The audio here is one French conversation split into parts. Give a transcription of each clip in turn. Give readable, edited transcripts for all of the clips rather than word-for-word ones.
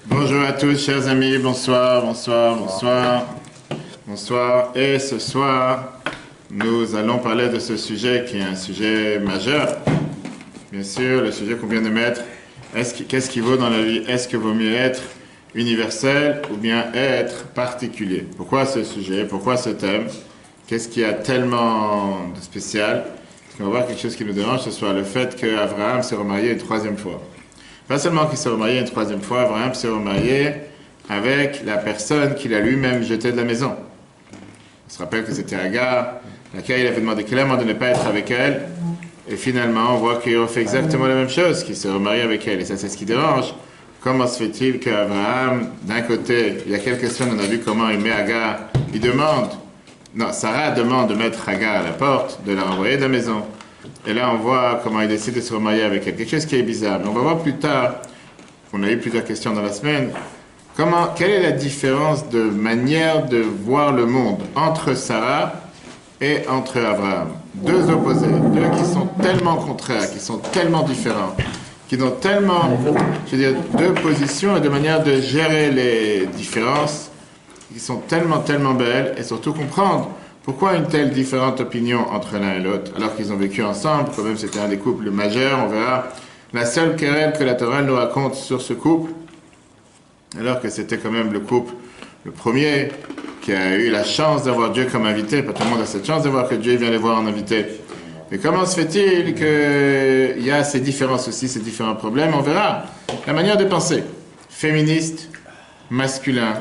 Bonjour à tous, chers amis, bonsoir, bonsoir, bonsoir, bonsoir. Et ce soir, nous allons parler de ce sujet qui est un sujet majeur. Bien sûr, le sujet qu'on vient de mettre, qu'est-ce qui vaut dans la vie? Est-ce que vaut mieux être universel ou bien être particulier? Pourquoi ce sujet? Pourquoi ce thème? Qu'est-ce qu'il y a tellement de spécial? Parce qu'on va voir quelque chose qui nous dérange ce soir, le fait qu'Abraham s'est remarié une troisième fois. Pas seulement qu'il s'est remarié une troisième fois, Abraham s'est remarié avec la personne qu'il a lui-même jetée de la maison. On se rappelle que c'était Agar, laquelle il avait demandé clairement de ne pas être avec elle. Et finalement, on voit qu'il a fait exactement la même chose, qu'il s'est remarié avec elle. Et ça, c'est ce qui dérange. Comment se fait-il qu'Abraham, d'un côté, il y a quelques semaines, on a vu comment il met Agar, Sarah demande de mettre Agar à la porte, de la renvoyer de la maison. Et là, on voit comment il décide de se remarier avec elle. Quelque chose qui est bizarre. Mais on va voir plus tard, on a eu plusieurs questions dans la semaine, quelle est la différence de manière de voir le monde entre Sarah et entre Abraham? Deux opposés, deux qui sont tellement contraires, qui sont tellement différents, qui ont tellement, deux positions et de manière de gérer les différences, qui sont tellement belles, et surtout comprendre pourquoi une telle différente opinion entre l'un et l'autre, alors qu'ils ont vécu ensemble, quand même c'était un des couples majeurs, on verra la seule querelle que la Torah nous raconte sur ce couple, alors que c'était quand même le couple, le premier, qui a eu la chance d'avoir Dieu comme invité. Pas tout le monde a cette chance de voir que Dieu vient les voir en invité. Mais comment se fait-il qu'il y a ces différences aussi, ces différents problèmes? On verra la manière de penser. Féministe, masculin,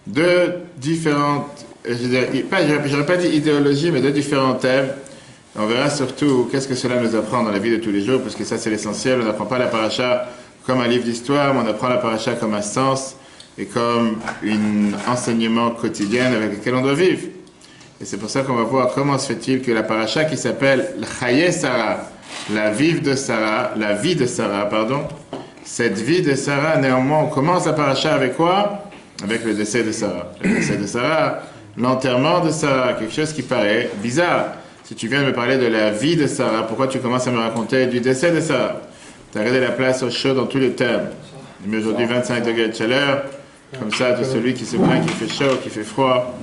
deux différentes, j'aurais pas dit idéologie, mais deux différents thèmes. On verra surtout qu'est-ce que cela nous apprend dans la vie de tous les jours, parce que ça c'est l'essentiel. On n'apprend pas la paracha comme un livre d'histoire, mais on apprend la paracha comme un sens et comme un enseignement quotidien avec lequel on doit vivre. Et c'est pour ça qu'on va voir comment se fait-il que la paracha qui s'appelle Chaye Sarah, la vie de Sarah, cette vie de Sarah, néanmoins, on commence la paracha avec quoi? Avec le décès de Sarah. Le décès de Sarah, l'enterrement de Sarah, quelque chose qui paraît bizarre. Si tu viens de me parler de la vie de Sarah, pourquoi tu commences à me raconter du décès de Sarah? Tu as regardé la place au chaud dans tous les thèmes. Mais aujourd'hui, 25 degrés de chaleur. Comme ça, de celui qui se plaint qu'il fait chaud, qu'il fait froid,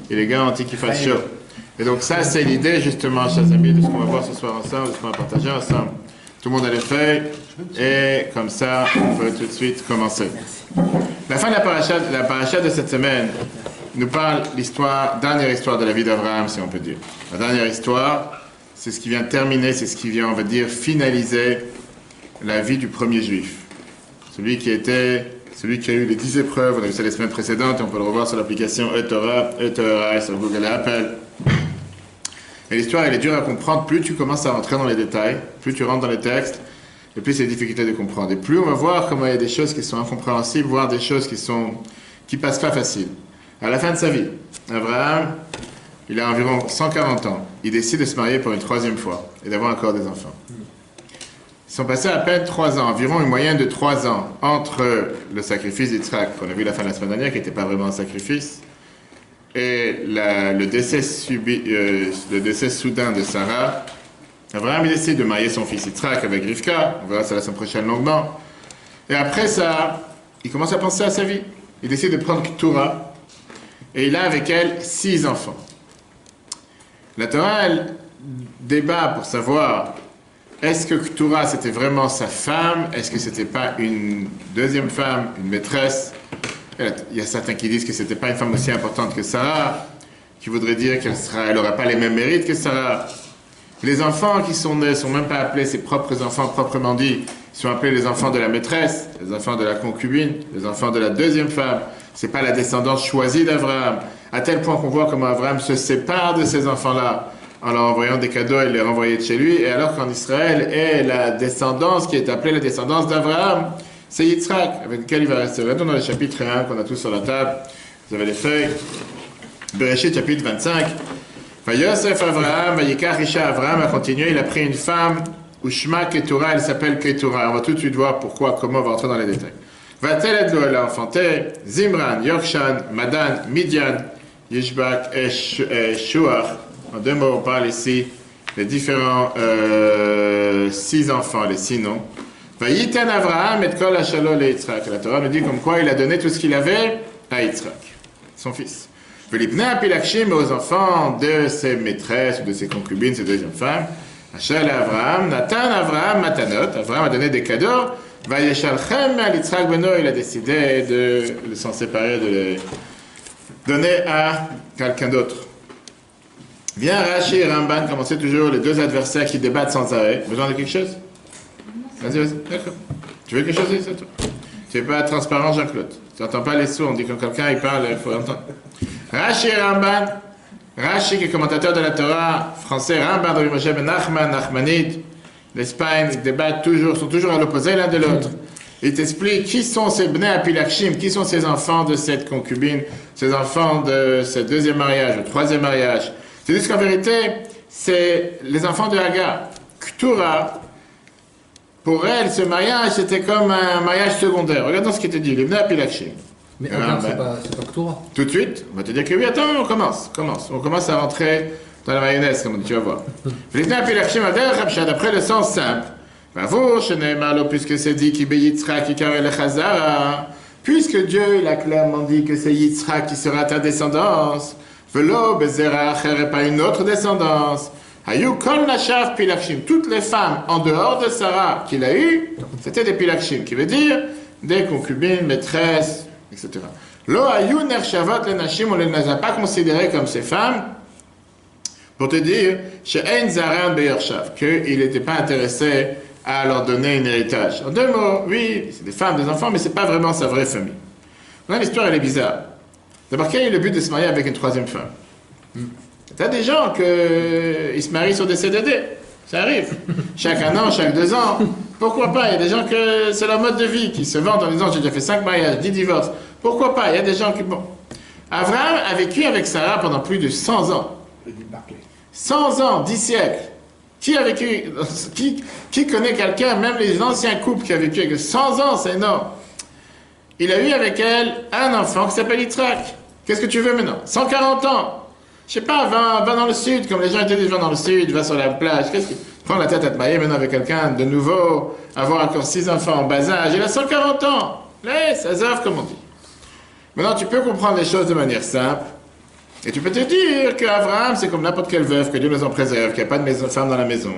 il est garanti qu'il fasse chaud. Et donc ça, c'est l'idée justement, chers amis, de ce qu'on va voir ce soir ensemble, de ce qu'on va partager ensemble. Tout le monde a les feuilles, et comme ça, on peut tout de suite commencer. La fin de la paracha de cette semaine nous parle dernière histoire de la vie d'Abraham, si on peut dire. La dernière histoire, c'est ce qui vient terminer, c'est ce qui vient, on va dire, finaliser la vie du premier juif. Celui qui a eu les 10 épreuves, on a vu ça les semaines précédentes, et on peut le revoir sur l'application eTorah sur Google et Apple. Et l'histoire, elle est dure à comprendre, plus tu commences à rentrer dans les détails, plus tu rentres dans les textes, et plus c'est difficile de comprendre. Et plus on va voir comment il y a des choses qui sont incompréhensibles, voire des choses qui passent pas facile. À la fin de sa vie, Abraham, il a environ 140 ans. Il décide de se marier pour une troisième fois, et d'avoir encore des enfants. Ils sont passés à peine 3 ans, environ une moyenne de 3 ans, entre le sacrifice d'Yitzhak, qu'on a vu la fin de la semaine dernière, qui n'était pas vraiment un sacrifice, et le décès soudain de Sarah. Abraham il décide de marier son fils Yitzhak avec Rivka, on verra ça la semaine prochaine longuement. Et après ça, il commence à penser à sa vie. Il décide de prendre Keturah, et il a avec elle 6 enfants. La Torah, elle débat pour savoir est-ce que Keturah c'était vraiment sa femme? Est-ce que c'était pas une deuxième femme, une maîtresse? Il y a certains qui disent que c'était pas une femme aussi importante que Sarah, qui voudrait dire qu'elle n'aurait pas les mêmes mérites que Sarah. Les enfants qui sont nés ne sont même pas appelés ses propres enfants proprement dit, ils sont appelés les enfants de la maîtresse, les enfants de la concubine, les enfants de la deuxième femme. C'est pas la descendance choisie d'Abraham. À tel point qu'on voit comment Abraham se sépare de ces enfants-là. En leur envoyant des cadeaux, il les renvoyait de chez lui, et alors qu'en Israël est la descendance qui est appelée la descendance d'Abraham, c'est Yitzhak, avec lequel il va rester. Regardons dans le chapitre 1 qu'on a tous sur la table, vous avez les feuilles, Bereshit chapitre 25. Yosef Abraham, Vayikach Isha Abraham a continué, il a pris une femme, Ushma Keturah, elle s'appelle Keturah. On va tout de suite voir pourquoi, comment, on va rentrer dans les détails. Va-t-elle elle a enfanté Zimran, Yokshan, Madan, Midian, Yishbak et Shuach. En 2 mots, on parle ici des différents 6 enfants, les 6 noms. Vayiten Avraham et kol hashalo le Yitzhak. La Torah nous dit comme quoi il a donné tout ce qu'il avait à Yitzhak, son fils. Velibnei apilakshim, aux enfants de ses maîtresses ou de ses concubines, ses deuxièmes femmes. Hachal Avraham, Nathan Avraham matanot. Avraham a donné des cadeaux. Vayeshalchem al Yitzhak beno, il a décidé de s'en séparer, de les donner à quelqu'un d'autre. Viens Rashi et Ramban, commencer toujours les deux adversaires qui débattent sans arrêt. Besoin de quelque chose? Vas-y, vas-y, d'accord. Tu veux quelque chose, c'est toi? Tu n'es pas transparent, Jean-Claude. Tu n'entends pas les sons, on dit quand quelqu'un il parle, il faut entendre. Rashi et Ramban. Rashi, qui est commentateur de la Torah, français, Ramban, Rabbi Moshe ben Nachman, Nachmanide, l'Espagne, ils débattent toujours, sont toujours à l'opposé l'un de l'autre. Il t'explique qui sont ces Bnei Apilakshim, qui sont ces enfants de cette concubine, ces enfants de ce deuxième mariage, le troisième mariage. C'est juste qu'en vérité, c'est les enfants de Hagar. Ktura, pour elle, ce mariage, c'était comme un mariage secondaire. Regardons ce qu'il te dit, les Bnei Apilakshim. Mais Hagar, c'est pas Ktura. Tout de suite, on va te dire que oui, attends, on commence. On commence à rentrer dans la mayonnaise, comme on dit, tu vas voir. Les Bnei Apilakshim, d'après le sens simple, puisque c'est dit qu'il Yitzhak le Chazara, puisque Dieu il a clairement dit que c'est Yitzhak qui sera ta descendance, velo bezera acher et pas une autre descendance. Hayu kol nashav pilakshim, toutes les femmes en dehors de Sarah qu'il a eues, c'était des pilakshim, qui veut dire des concubines, maîtresses, etc. Lo hayu nershavot le nashim, on ne les a pas considérées comme ces femmes, pour te dire, chez Ein Zaran Beyershav, qu'il n'était pas intéressé à leur donner un héritage. En deux mots, oui, c'est des femmes, des enfants, mais c'est pas vraiment sa vraie famille. Là, l'histoire, elle est bizarre. D'abord, quel est le but de se marier avec une troisième femme? T'as des gens qui se marient sur des CDD. Ça arrive. Chaque un an, chaque 2 ans. Pourquoi pas? Il y a des gens que c'est leur mode de vie, qui se vendent en disant j'ai déjà fait 5 mariages, 10 divorces. Pourquoi pas? Il y a des gens qui... Bon. Abraham a vécu avec Sarah pendant plus de 100 ans. 100 ans, 10 siècles. Qui a vécu, qui connaît quelqu'un, même les anciens couples qui ont vécu avec 100 ans, c'est énorme. Il a eu avec elle un enfant qui s'appelle Yitzhak. Qu'est-ce que tu veux maintenant? 140 ans. Je sais pas, va dans le sud, comme les gens étaient dit, va dans le sud, va sur la plage. Qu'est-ce que... Prends la tête à te marier maintenant avec quelqu'un de nouveau, avoir encore 6 enfants en bas âge. Il a 140 ans. Laisse, azaf, comme on dit. Maintenant, tu peux comprendre les choses de manière simple. Et tu peux te dire qu'Abraham, c'est comme n'importe quelle veuve, que Dieu nous en préserve, qu'il n'y a pas de femme dans la maison.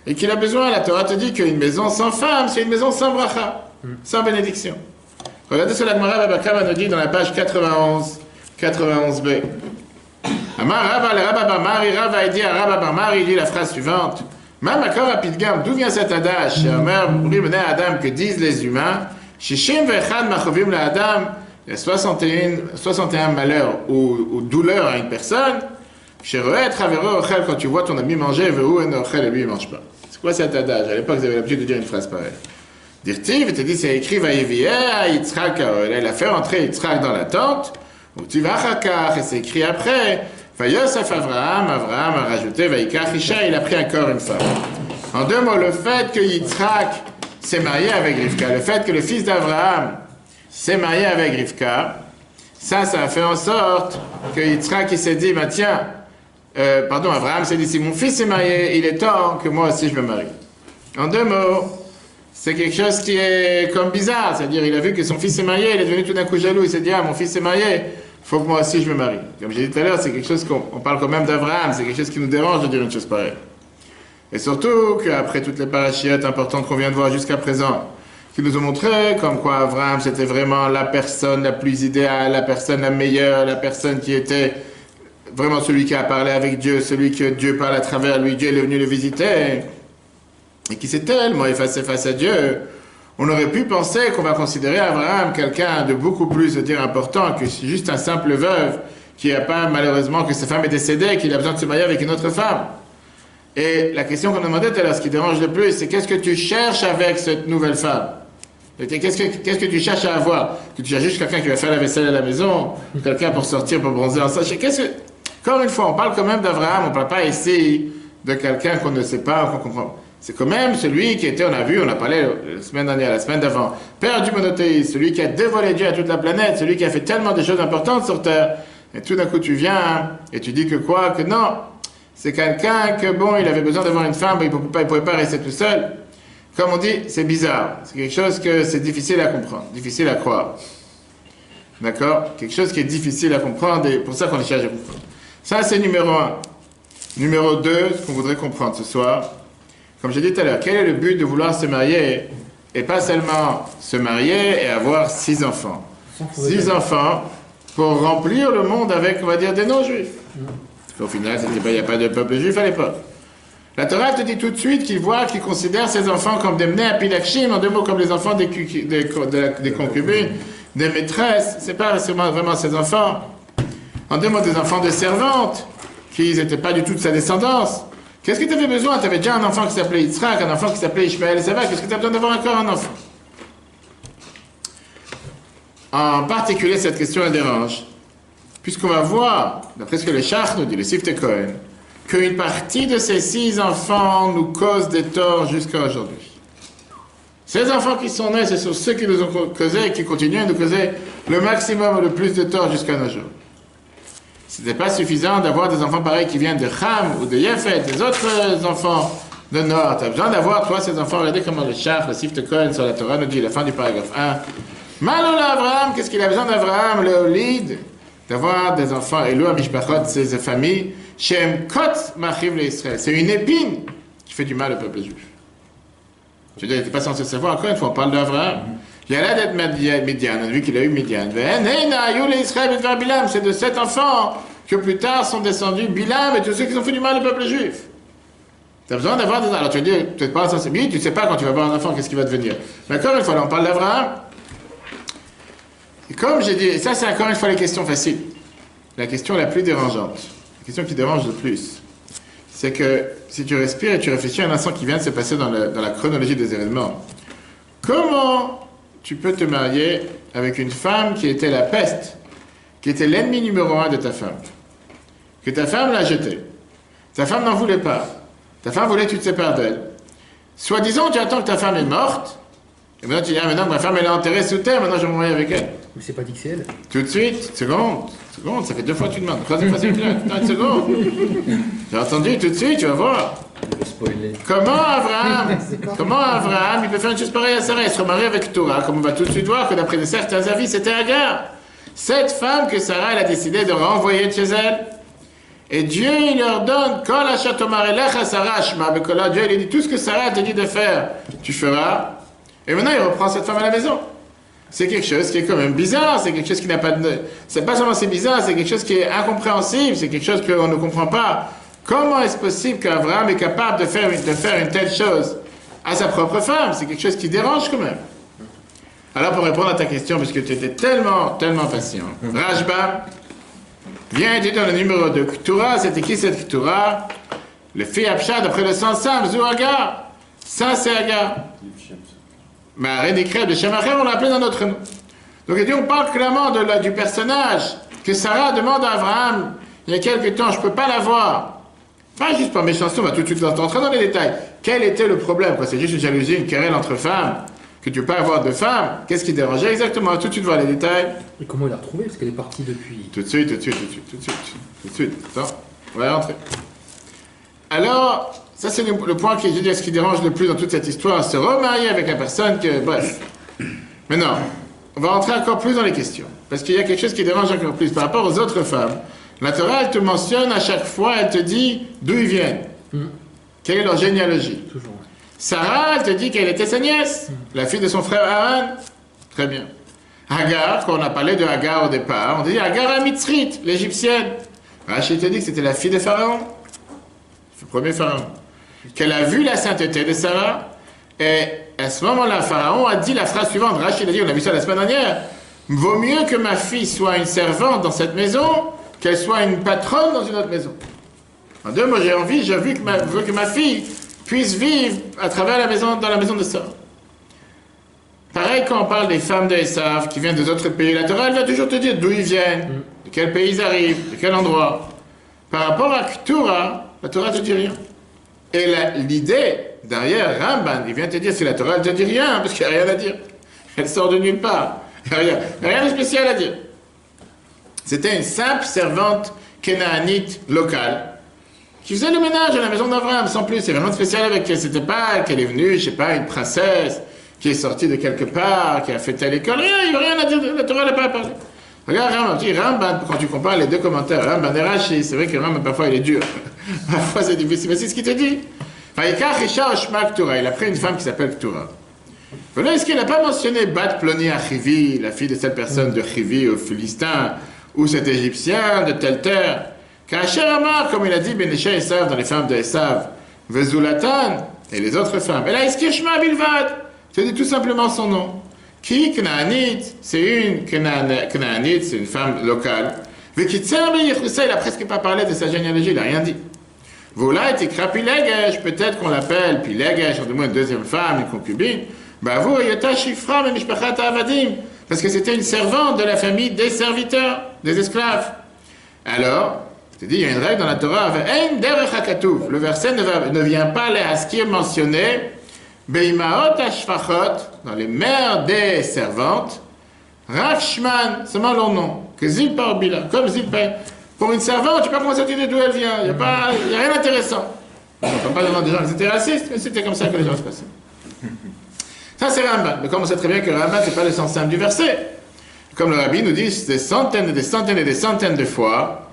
Et qu'il a besoin, la Torah te dit qu'une maison sans femme, c'est une maison sans bracha, sans bénédiction. Regardez ce que la Gemara Babakama nous dit dans la page 91b. Amar Rabba, le Rabba Barmari, Rabba a dit à Rabba Barmari, il dit la phrase suivante. Mamakor Apidgam, d'où vient cet adage? Omer, Adam, que disent les humains, Shishim vechad machovim la Adam, il y a 61 malheurs ou douleurs à une personne. Quand tu vois ton ami manger, et lui il ne mange pas. C'est quoi cet adage? À l'époque, vous avez l'habitude de dire une phrase pareille. Dirtiv, il te dit, c'est écrit, il a fait entrer Yitzhak dans la tente, ou tu vas et c'est écrit après, Yosef Avraham a rajouté, il a pris encore une femme. En deux mots, le fait que Yitzhak s'est marié avec Rivka, le fait que le fils d'Avraham s'est marié avec Rivka, ça a fait en sorte que Yitzhak il s'est dit, bah tiens, Abraham s'est dit, si mon fils est marié, il est temps que moi aussi je me marie. En deux mots, c'est quelque chose qui est comme bizarre, c'est-à-dire il a vu que son fils est marié, il est devenu tout d'un coup jaloux, il s'est dit, ah mon fils est marié, il faut que moi aussi je me marie. Comme j'ai dit tout à l'heure, c'est quelque chose qu'on parle quand même d'Abraham, c'est quelque chose qui nous dérange de dire une chose pareille. Et surtout qu'après toutes les parachiotes importantes qu'on vient de voir jusqu'à présent, qui nous ont montré comme quoi Abraham c'était vraiment la personne la plus idéale, la personne la meilleure, la personne qui était vraiment celui qui a parlé avec Dieu, celui que Dieu parle à travers lui, Dieu est venu le visiter, et qui s'est tellement effacé face à Dieu. On aurait pu penser qu'on va considérer Abraham quelqu'un de beaucoup plus, important que juste un simple veuve qui n'a pas, malheureusement, que sa femme est décédée, qu'il a besoin de se marier avec une autre femme. Et la question qu'on a demandé tout à l'heure, ce qui dérange le plus, c'est qu'est-ce que tu cherches avec cette nouvelle femme? Qu'est-ce que tu cherches à avoir? Que tu cherches juste quelqu'un qui va faire la vaisselle à la maison, quelqu'un pour sortir, pour bronzer ensemble. Encore une fois, on parle quand même d'Abraham, on ne parle pas ici de quelqu'un qu'on ne sait pas, qu'on comprend. C'est quand même celui qui était, on a parlé la semaine dernière, la semaine d'avant, père du monothéisme, celui qui a dévoilé Dieu à toute la planète, celui qui a fait tellement de choses importantes sur Terre. Et tout d'un coup, tu viens et tu dis que quoi? Que non, c'est quelqu'un que, bon, il avait besoin d'avoir une femme, il ne pouvait pas rester tout seul. Comme on dit, c'est bizarre. C'est quelque chose que c'est difficile à comprendre, difficile à croire. D'accord? Quelque chose qui est difficile à comprendre et pour ça qu'on cherche à comprendre. Ça, c'est numéro 1. Numéro 2, ce qu'on voudrait comprendre ce soir. Comme j'ai dit tout à l'heure, quel est le but de vouloir se marier et pas seulement se marier et avoir 6 enfants. 6 enfants pour remplir le monde avec, on va dire, des non-juifs. Au final, il n'y a pas de peuple juif à l'époque. La Torah te dit tout de suite qu'il considère ses enfants comme des mnei apilakshim, en 2 mots comme les enfants des concubines, des maîtresses. C'est pas vraiment ses enfants. En 2 mots, des enfants de servantes, qui n'étaient pas du tout de sa descendance. Qu'est-ce que tu avais besoin? Tu avais déjà un enfant qui s'appelait Yitzhak, un enfant qui s'appelait Ishmael et Sava. Qu'est-ce que tu as besoin d'avoir encore un enfant? En particulier, cette question elle dérange, puisqu'on va voir, d'après ce que le Shach nous dit, le Sifte Cohen, qu'une partie de ces 6 enfants nous cause des torts jusqu'à aujourd'hui. Ces enfants qui sont nés, ce sont ceux qui nous ont causé et qui continuent à nous causer le maximum, le plus de torts jusqu'à nos jours. Ce n'était pas suffisant d'avoir des enfants pareils qui viennent de Ham ou de Yefet, des autres enfants de Nord. Tu as besoin d'avoir, toi, ces enfants. Regardez comment le Shach, le Sifte Cohen sur la Torah nous dit, la fin du paragraphe 1. Malola Abraham, qu'est-ce qu'il a besoin d'Abraham, le Olid? D'avoir des enfants, Elou Amishpachot, ses familles, Shem Kot Machiv le Israël. C'est une épine qui fait du mal au peuple juif. Je veux dire, il n'était pas censé savoir, encore une fois, on parle d'Abraham. Il y a là d'être Midian, on a vu qu'il a eu Midian. C'est de 7 enfants que plus tard sont descendus Bilam et tous ceux qui ont fait du mal au peuple juif. Tu as besoin d'avoir des... Alors tu vas dire, peut-être pas censé, mais tu ne sais pas quand tu vas avoir un enfant, qu'est-ce qui va devenir. Mais encore une fois, là, on parle d'Abraham. Et comme j'ai dit, et ça c'est encore une fois les questions faciles. La question la plus dérangeante, la question qui dérange le plus, c'est que si tu respires et tu réfléchis à un instant qui vient de se passer dans la chronologie des événements, comment tu peux te marier avec une femme qui était la peste, qui était l'ennemi numéro 1 de ta femme, que ta femme l'a jetée, ta femme n'en voulait pas, ta femme voulait que tu te sépares d'elle. Soi-disant, tu attends que ta femme est morte, et maintenant tu dis, ah maintenant ma femme elle est enterrée sous terre, maintenant je vais me marier avec elle. Mais c'est pas dit que c'est elle. Tout de suite, seconde, ça fait 2 fois que tu demandes, 3e fois c'est clair, attends une seconde. J'ai entendu, tout de suite, tu vas voir. Comment Abraham, il peut faire une chose pareille à Sarah, il se remarie avec Torah, comme on va tout de suite voir que d'après certains avis, c'était Agar. Cette femme que Sarah, elle a décidé de renvoyer de chez elle. Et Dieu, il leur donne, Dieu, il dit, tout ce que Sarah t'a dit de faire, tu feras. Et maintenant, il reprend cette femme à la maison. C'est quelque chose qui est quand même bizarre, c'est quelque chose qui n'a pas de... C'est pas seulement c'est bizarre, c'est quelque chose qui est incompréhensible, c'est quelque chose qu'on ne comprend pas. Comment est-ce possible qu'Abraham est capable de faire une telle chose à sa propre femme? C'est quelque chose qui dérange quand même. Alors pour répondre à ta question, puisque tu étais tellement patient, Rajba vient dire dans le numéro 2, K'tura, c'était qui cette K'tura? Le fils Abshad, après le sens simple, Zou Agar. Ça c'est Agar. Mais Rédicrève de Shemacher, on l'a appelé dans notre nom. Donc il dit, on parle clairement du personnage que Sarah demande à Abraham il y a quelques temps, je ne peux pas la voir. Pas juste par méchanceté, on va tout de suite entrer dans les détails. Quel était le problème? C'est juste une jalousie, une querelle entre femmes, que tu peux pas avoir de femmes. Qu'est-ce qui dérangeait exactement? Tout de suite voir les détails. Et comment il a retrouvé? Parce qu'elle est partie depuis... Tout de suite. Attends, on va rentrer. Alors, ça c'est le point qui, je dis, ce qui dérange le plus dans toute cette histoire, se remarier avec la personne que... Bref. Maintenant, on va rentrer encore plus dans les questions. Parce qu'il y a quelque chose qui dérange encore plus. Par rapport aux autres femmes, la Torah, elle te mentionne à chaque fois, elle te dit d'où ils viennent. Quelle est leur généalogie. Toujours. Sarah, elle te dit qu'elle était sa nièce, la fille de son frère Aaron. Très bien. Hagar, quand on a parlé de Hagar au départ, on dit Hagar à Mitzrit, l'égyptienne. Rachid te dit que c'était la fille de Pharaon. Le premier Pharaon. Qu'elle a vu la sainteté de Sarah. Et à ce moment-là, Pharaon a dit la phrase suivante. Rachid a dit, on a vu ça la semaine dernière. Vaut mieux que ma fille soit une servante dans cette maison qu'elle soit une patronne dans une autre maison. En 2 mots, je veux que ma fille puisse vivre à travers dans la maison de Sarah. Pareil quand on parle des femmes de Esav qui viennent des autres pays, la Torah elle va toujours te dire d'où ils viennent, de quel pays ils arrivent, de quel endroit. Par rapport à K'tura, la Torah ne te dit rien. Et l'idée derrière Ramban, il vient te dire si la Torah ne te dit rien, parce qu'il n'y a rien à dire. Elle sort de nulle part. Il n'y a rien de spécial à dire. C'était une simple servante kénaanite locale qui faisait le ménage à la maison d'Abraham, sans plus. C'est vraiment spécial avec elle. C'était pas qu'elle est venue, je sais pas, une princesse qui est sortie de quelque part, qui a fait telle école. Rien, il n'y a rien à dire, la Torah n'a pas à parler. Regarde Rambam, quand tu compares les deux commentaires, Rambam et Rashi, c'est vrai que Rambam, parfois, il est dur. Parfois, c'est difficile, mais c'est ce qu'il te dit. Il a pris une femme qui s'appelle Ktura. Voilà, est-ce qu'il n'a pas mentionné Bat Ploni Achivi, la fille de cette personne de Chivi au Philistin, ou cet Égyptien de telle terre? Kacher Amar, comme il a dit, Benesha Esav dans les femmes de Esav, Vezulatan, et les autres femmes. Et là, Eskirshma Bilvad, je dis tout simplement son nom. Qui Knaanit, c'est une Knaanit, c'est une femme locale. Vekitzer Beyechoussa, il n'a presque pas parlé de sa généalogie, il n'a rien dit. Voilà, et Krapi Legesh, peut-être qu'on l'appelle, puis Legesh, en moins une deuxième femme, une concubine. Bah vous, Yota Shifra, Mishpachat Avadim, parce que c'était une servante de la famille des serviteurs, des esclaves. Alors, je te dis, il y a une règle dans la Torah, le verset ne vient pas à ce qui est mentionné, Beimaot Ashfachot, dans les mères des servantes, Rafshman, seulement leur nom, que Zilpa Orbila, comme Zilpa. Pour une servante, tu ne sais pas comment ça dit d'où elle vient, il n'y a rien d'intéressant. On ne peut pas demander des gens qui étaient racistes, mais c'était comme ça que les gens se passaient. Ça, c'est Rambam. Mais comme on sait très bien que Rambam, ce n'est pas le sens simple du verset. Comme le Rabbi nous dit des centaines et des centaines et des centaines de fois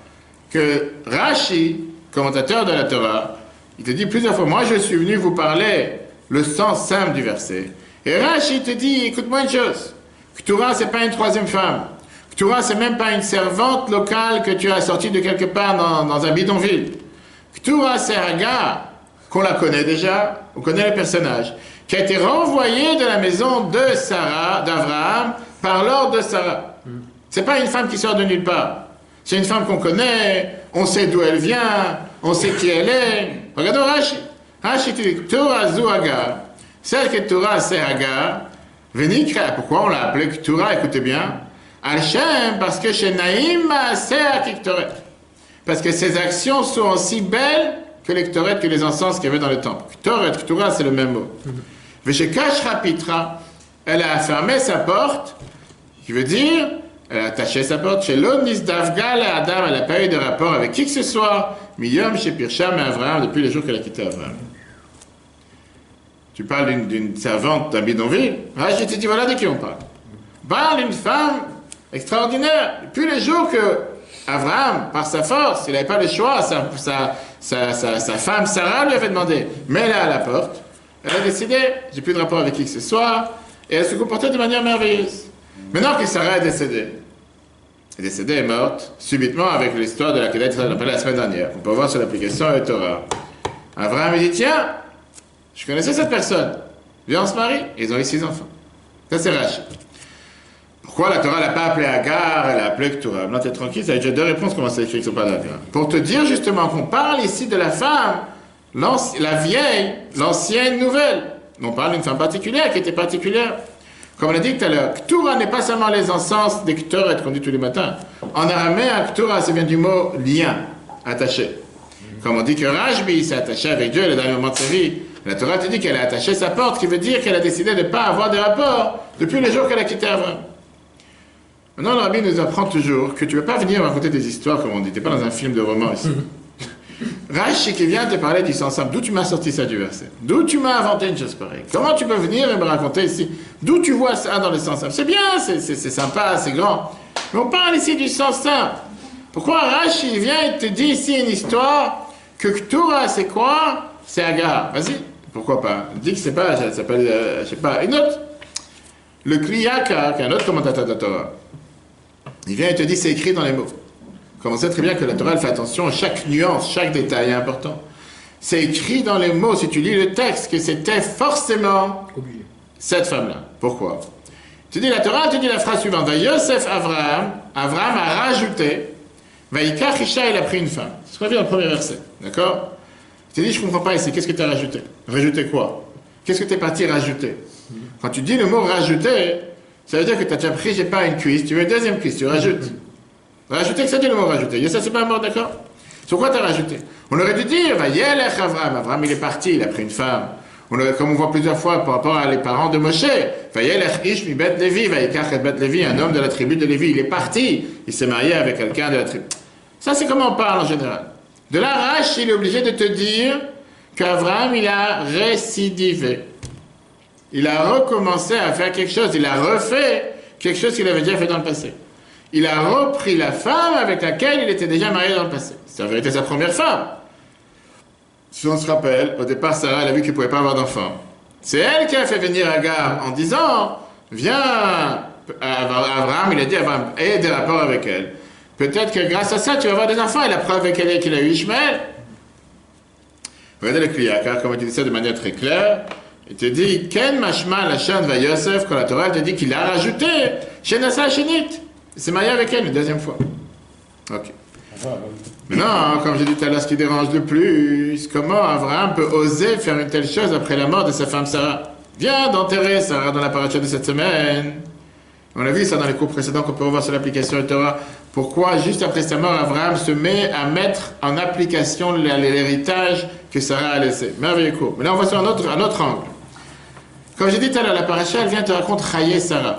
que Rashi, commentateur de la Torah, il te dit plusieurs fois, moi je suis venu vous parler le sens simple du verset. Et Rashi te dit, écoute-moi une chose, Ktura, ce n'est pas une troisième femme. Ktura, ce n'est même pas une servante locale que tu as sortie de quelque part dans un bidonville. Ktura, c'est Hagar, qu'on la connaît déjà, on connaît le personnage, qui a été renvoyé de la maison de Sarah, d'Abraham, par l'ordre de Sarah. C'est pas une femme qui sort de nulle part. C'est une femme qu'on connaît, on sait d'où elle vient, on sait qui elle est. Regardons Rashi. Rashi dit, Ktura zu Hagar. Celle que Ktura, c'est Hagar. Venikra, pourquoi on l'a appelée Ktura, écoutez bien. Al-Shem, parce que chez Naïm, parce que ses actions sont aussi belles que les Ktoret, que les encens qu'il y avait dans le temple. Ktoret, Ktura, c'est le même mot. Veshekash Rapitra, elle a fermé sa porte, qui veut dire, elle a attaché sa porte chez l'Onis d'Avgal et Adam, elle n'a pas eu de rapport avec qui que ce soit, Miyom, chez Pircham et Avraham, depuis les jours qu'elle a quitté Avraham. Tu parles d'une servante d'un bidonville, je te dis, voilà de qui on parle. Parle d'une femme extraordinaire. Depuis les jours que Avraham, par sa force, il n'avait pas le choix, sa femme Sarah lui avait demandé, mets-la à la porte. Elle a décidé, j'ai plus de rapport avec qui que ce soit, et elle se comportait de manière merveilleuse. Maintenant que Sarah est décédée, est morte, subitement avec l'histoire de la Kedat, qu'on a appelé la semaine dernière, on peut voir sur l'application et Torah. Avraham dit, tiens, je connaissais cette personne, viens on se marie, et ils ont eu 6 enfants. Ça c'est Rashi. Pourquoi la Torah l'a pas appelé Hagar, elle a appelé Ketura? Non, t'es tranquille, ça a déjà 2 réponses comment c'est écrit qui ne sont pas d'Hagar. Pour te dire justement qu'on parle ici de la femme, la vieille, l'ancienne nouvelle. On parle d'une femme particulière qui était particulière. Comme on a dit tout à l'heure, Ketura n'est pas seulement les encens des Ktoret qu'on dit tous les matins. En araméen, Ketura, ça vient du mot lien, attaché. Comme on dit que Rajbi s'est attaché avec Dieu le dernier moment de sa vie. La Torah te dit qu'elle a attaché sa porte, qui veut dire qu'elle a décidé de ne pas avoir de rapport depuis les jours qu'elle a quitté Abraham. Maintenant, le Rabbi nous apprend toujours que tu ne peux pas venir raconter des histoires, comme on dit, tu n'es pas dans un film de roman ici. Rashi qui vient te parler du sens simple, d'où tu m'as sorti ça du verset? D'où tu m'as inventé une chose pareille? Comment tu peux venir et me raconter ici? D'où tu vois ça dans le sens simple? C'est bien, c'est sympa, c'est grand. Mais on parle ici du sens simple. Pourquoi Rashi vient et te dit ici une histoire que Ketura, c'est quoi? C'est Hagar. Vas-y, pourquoi pas? Dis que c'est pas, ça s'appelle, je sais pas, une autre. Le Kliyaka, qui est un autre commentateur de la Torah, il vient et te dit, c'est écrit dans les mots. Comme on sait très bien que la Torah elle fait attention à chaque nuance, chaque détail est important. C'est écrit dans les mots, si tu lis le texte, que c'était forcément cette femme-là. Pourquoi? Tu dis, la Torah te dit la phrase suivante. Va Yosef Avraham a rajouté, Vaïkar Isha, il a pris une femme. C'est ce qu'on a vu dans le premier verset. D'accord? Tu dis, je ne comprends pas ici, qu'est-ce que tu as rajouté? Rajouté quoi? Qu'est-ce que tu es parti rajouter? Quand tu dis le mot rajouter, ça veut dire que tu as déjà pris, j'ai pas une cuisse, tu veux une deuxième cuisse, tu rajoutes. Rajouter, que ça dit le mot rajouter. Ça, c'est pas un mot, d'accord? Sur quoi tu as rajouté? On aurait dû dire, va Yelech Avraham. Avraham, il est parti, il a pris une femme. Comme on voit plusieurs fois par rapport à les parents de Moshe, va Yelech Ish mi Bet Levi, va Yikach et Bet Levi, un homme de la tribu de Lévi. Il est parti, il s'est marié avec quelqu'un de la tribu. Ça, c'est comment on parle en général. De là, Rashi, il est obligé de te dire qu'Abraham, il a récidivé. Il a recommencé à faire quelque chose. Il a refait quelque chose qu'il avait déjà fait dans le passé. Il a repris la femme avec laquelle il était déjà marié dans le passé. C'est en vérité sa première femme. Si on se rappelle, au départ, Sarah, elle a vu qu'il ne pouvait pas avoir d'enfant. C'est elle qui a fait venir Agar en disant, viens, Abraham, il a dit à Abraham, aie des rapports avec elle. Peut-être que grâce à ça, tu vas avoir des enfants. Et la preuve avec elle est qu'il a eu Ishmael. Regardez le Kli Yakar, comme il dit ça de manière très claire. Il te dit, Ken Mashma Lachan va Yosef, quand la Torah te dit qu'il a rajouté Shenasa Shenit. Il s'est marié avec elle une deuxième fois. Ok. Mais non, comme j'ai dit tout à l'heure, ce qui dérange le plus, comment Abraham peut oser faire une telle chose après la mort de sa femme Sarah? Viens d'enterrer Sarah dans la paracha de cette semaine. On a vu ça dans les cours précédents qu'on peut revoir sur l'application de Torah. Pourquoi, juste après sa mort, Abraham se met à mettre en application l'héritage que Sarah a laissé. Merveilleux cours. Mais là, on voit sur un autre angle. Comme j'ai dit tout à l'heure, la paracha, elle vient te raconter Chaye Sarah,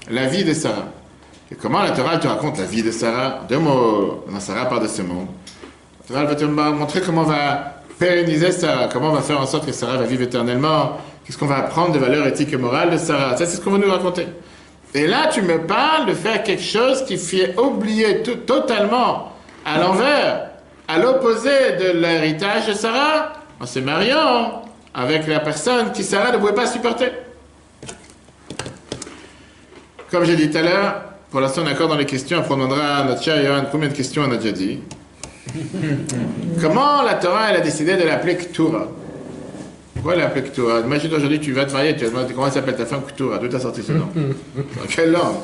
la vie de Sarah. Et comment la Torah te raconte la vie de Sarah? Deux mots, dans Sarah part de ce monde. La Torah va te montrer comment on va pérenniser Sarah, comment on va faire en sorte que Sarah va vivre éternellement, qu'est-ce qu'on va apprendre de valeurs éthiques et morales de Sarah. Ça, c'est ce qu'on va nous raconter. Et là, tu me parles de faire quelque chose qui fait oublier totalement, à l'envers, à l'opposé de l'héritage de Sarah, en se mariant avec la personne qui Sarah ne pouvait pas supporter. Comme j'ai dit tout à l'heure, pour l'instant on est encore dans les questions, après on demandera à notre cher Yohan combien de questions on a déjà dit. Comment la Torah elle a décidé de l'appeler Ktura? Pourquoi elle l'a appelée Ktura? Imagine aujourd'hui tu vas te marier, tu vas te demander comment s'appelle ta femme Ktura, d'où t'as sorti ce nom? Dans quelle langue?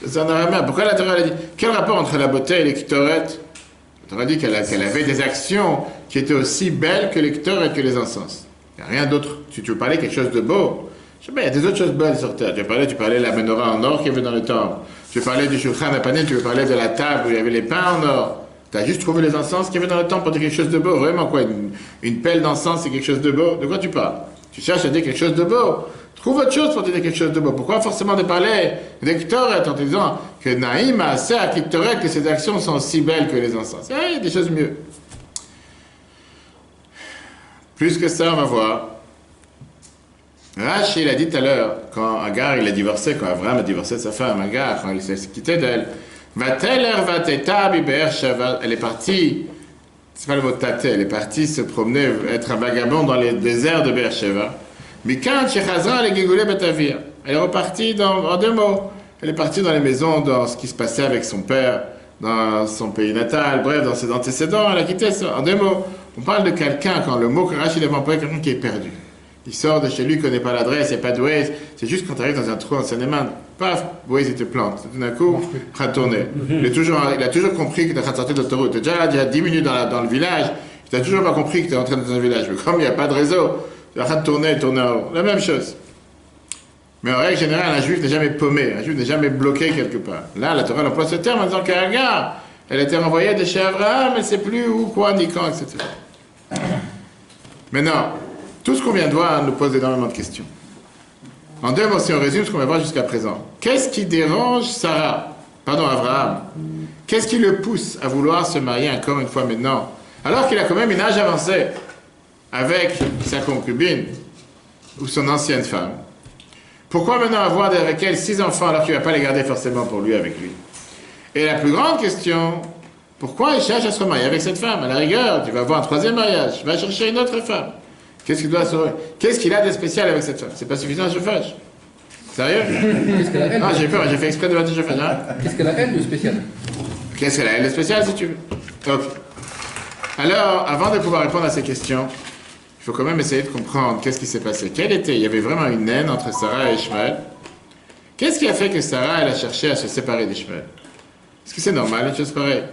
C'est en araméen. Pourquoi la Torah elle a dit? Quel rapport entre la beauté et les Ktoret? La Torah dit qu'elle avait des actions qui étaient aussi belles que les Ktoret, que les encens. Il n'y a rien d'autre. Si tu veux parler quelque chose de beau, je sais pas, il y a des autres choses belles sur terre. Tu parlais de la menorah en or qui avait dans le temple. Tu parlais du shulchan apanim, tu parlais de la table où il y avait les pains en or. Tu as juste trouvé les encens qu'il y avait dans le temple pour dire quelque chose de beau. Vraiment quoi, une pelle d'encens c'est quelque chose de beau. De quoi tu parles? Tu cherches à dire quelque chose de beau. Trouve autre chose pour dire quelque chose de beau. Pourquoi forcément de parler des Ktoret en te disant que Naïm a assez à Ktoret que ses actions sont aussi belles que les encens? Il y a des choses mieux. Plus que ça, on va voir. Rashi, il a dit tout à l'heure, quand Agar, il a divorcé, quand Abraham a divorcé de sa femme, Agar, quand il s'est quitté d'elle, elle est partie, c'est pas le mot tâter, elle est partie se promener, être un vagabond dans les déserts de Beersheba. Mais quand elle est repartie en deux mots. Elle est partie dans les maisons, dans ce qui se passait avec son père, dans son pays natal, bref, dans ses antécédents, elle a quitté ça. En deux mots, on parle de quelqu'un, quand le mot que Rashi a employé, quelqu'un qui est perdu. Il sort de chez lui, il ne connaît pas l'adresse, il n'y a pas de Waze. C'est juste quand tu arrives dans un trou en Seine-et-Marne, paf, Waze il te plante. Tout d'un coup, il va tourner. Il a toujours compris que tu es en train de sortir de l'autoroute. Tu es déjà là, il y a 10 minutes dans le village, tu n'as toujours pas compris que tu es en train de dans un village. Mais comme il n'y a pas de réseau, tu es en train de tourner en haut. La même chose. Mais en règle générale, un juif n'est jamais paumé, un juif n'est jamais bloqué quelque part. Là, la Torah emploie ce terme en disant qu'Agar, elle a été renvoyée de chez Abraham, elle ne sait plus où, quoi, ni quand, etc. Maintenant, tout ce qu'on vient de voir nous pose énormément de questions. En deux mots, si on résume ce qu'on va voir jusqu'à présent. Qu'est-ce qui dérange Abraham? Qu'est-ce qui le pousse à vouloir se marier encore une fois maintenant, alors qu'il a quand même un âge avancé avec sa concubine ou son ancienne femme? Pourquoi maintenant avoir avec elle 6 enfants alors qu'il ne va pas les garder forcément pour lui avec lui? Et la plus grande question, pourquoi il cherche à se remarier avec cette femme? À la rigueur, tu vas avoir un 3e mariage, tu vas chercher une autre femme. Qu'est-ce qu'il a de spécial avec cette femme? C'est pas suffisant un chauffage. Sérieux? Qu'est-ce qu'elle a elle? Ah, j'ai peur, j'ai fait exprès de mettre du chauffage. Hein? Qu'est-ce qu'elle a elle de spécial? Qu'est-ce qu'elle a elle de spécial si tu veux? Ok. Alors, avant de pouvoir répondre à ces questions, il faut quand même essayer de comprendre qu'est-ce qui s'est passé. Il y avait vraiment une haine entre Sarah et Ishmael. Qu'est-ce qui a fait que Sarah, elle a cherché à se séparer d'Ishmael? Est-ce que c'est normal, une chose pareille?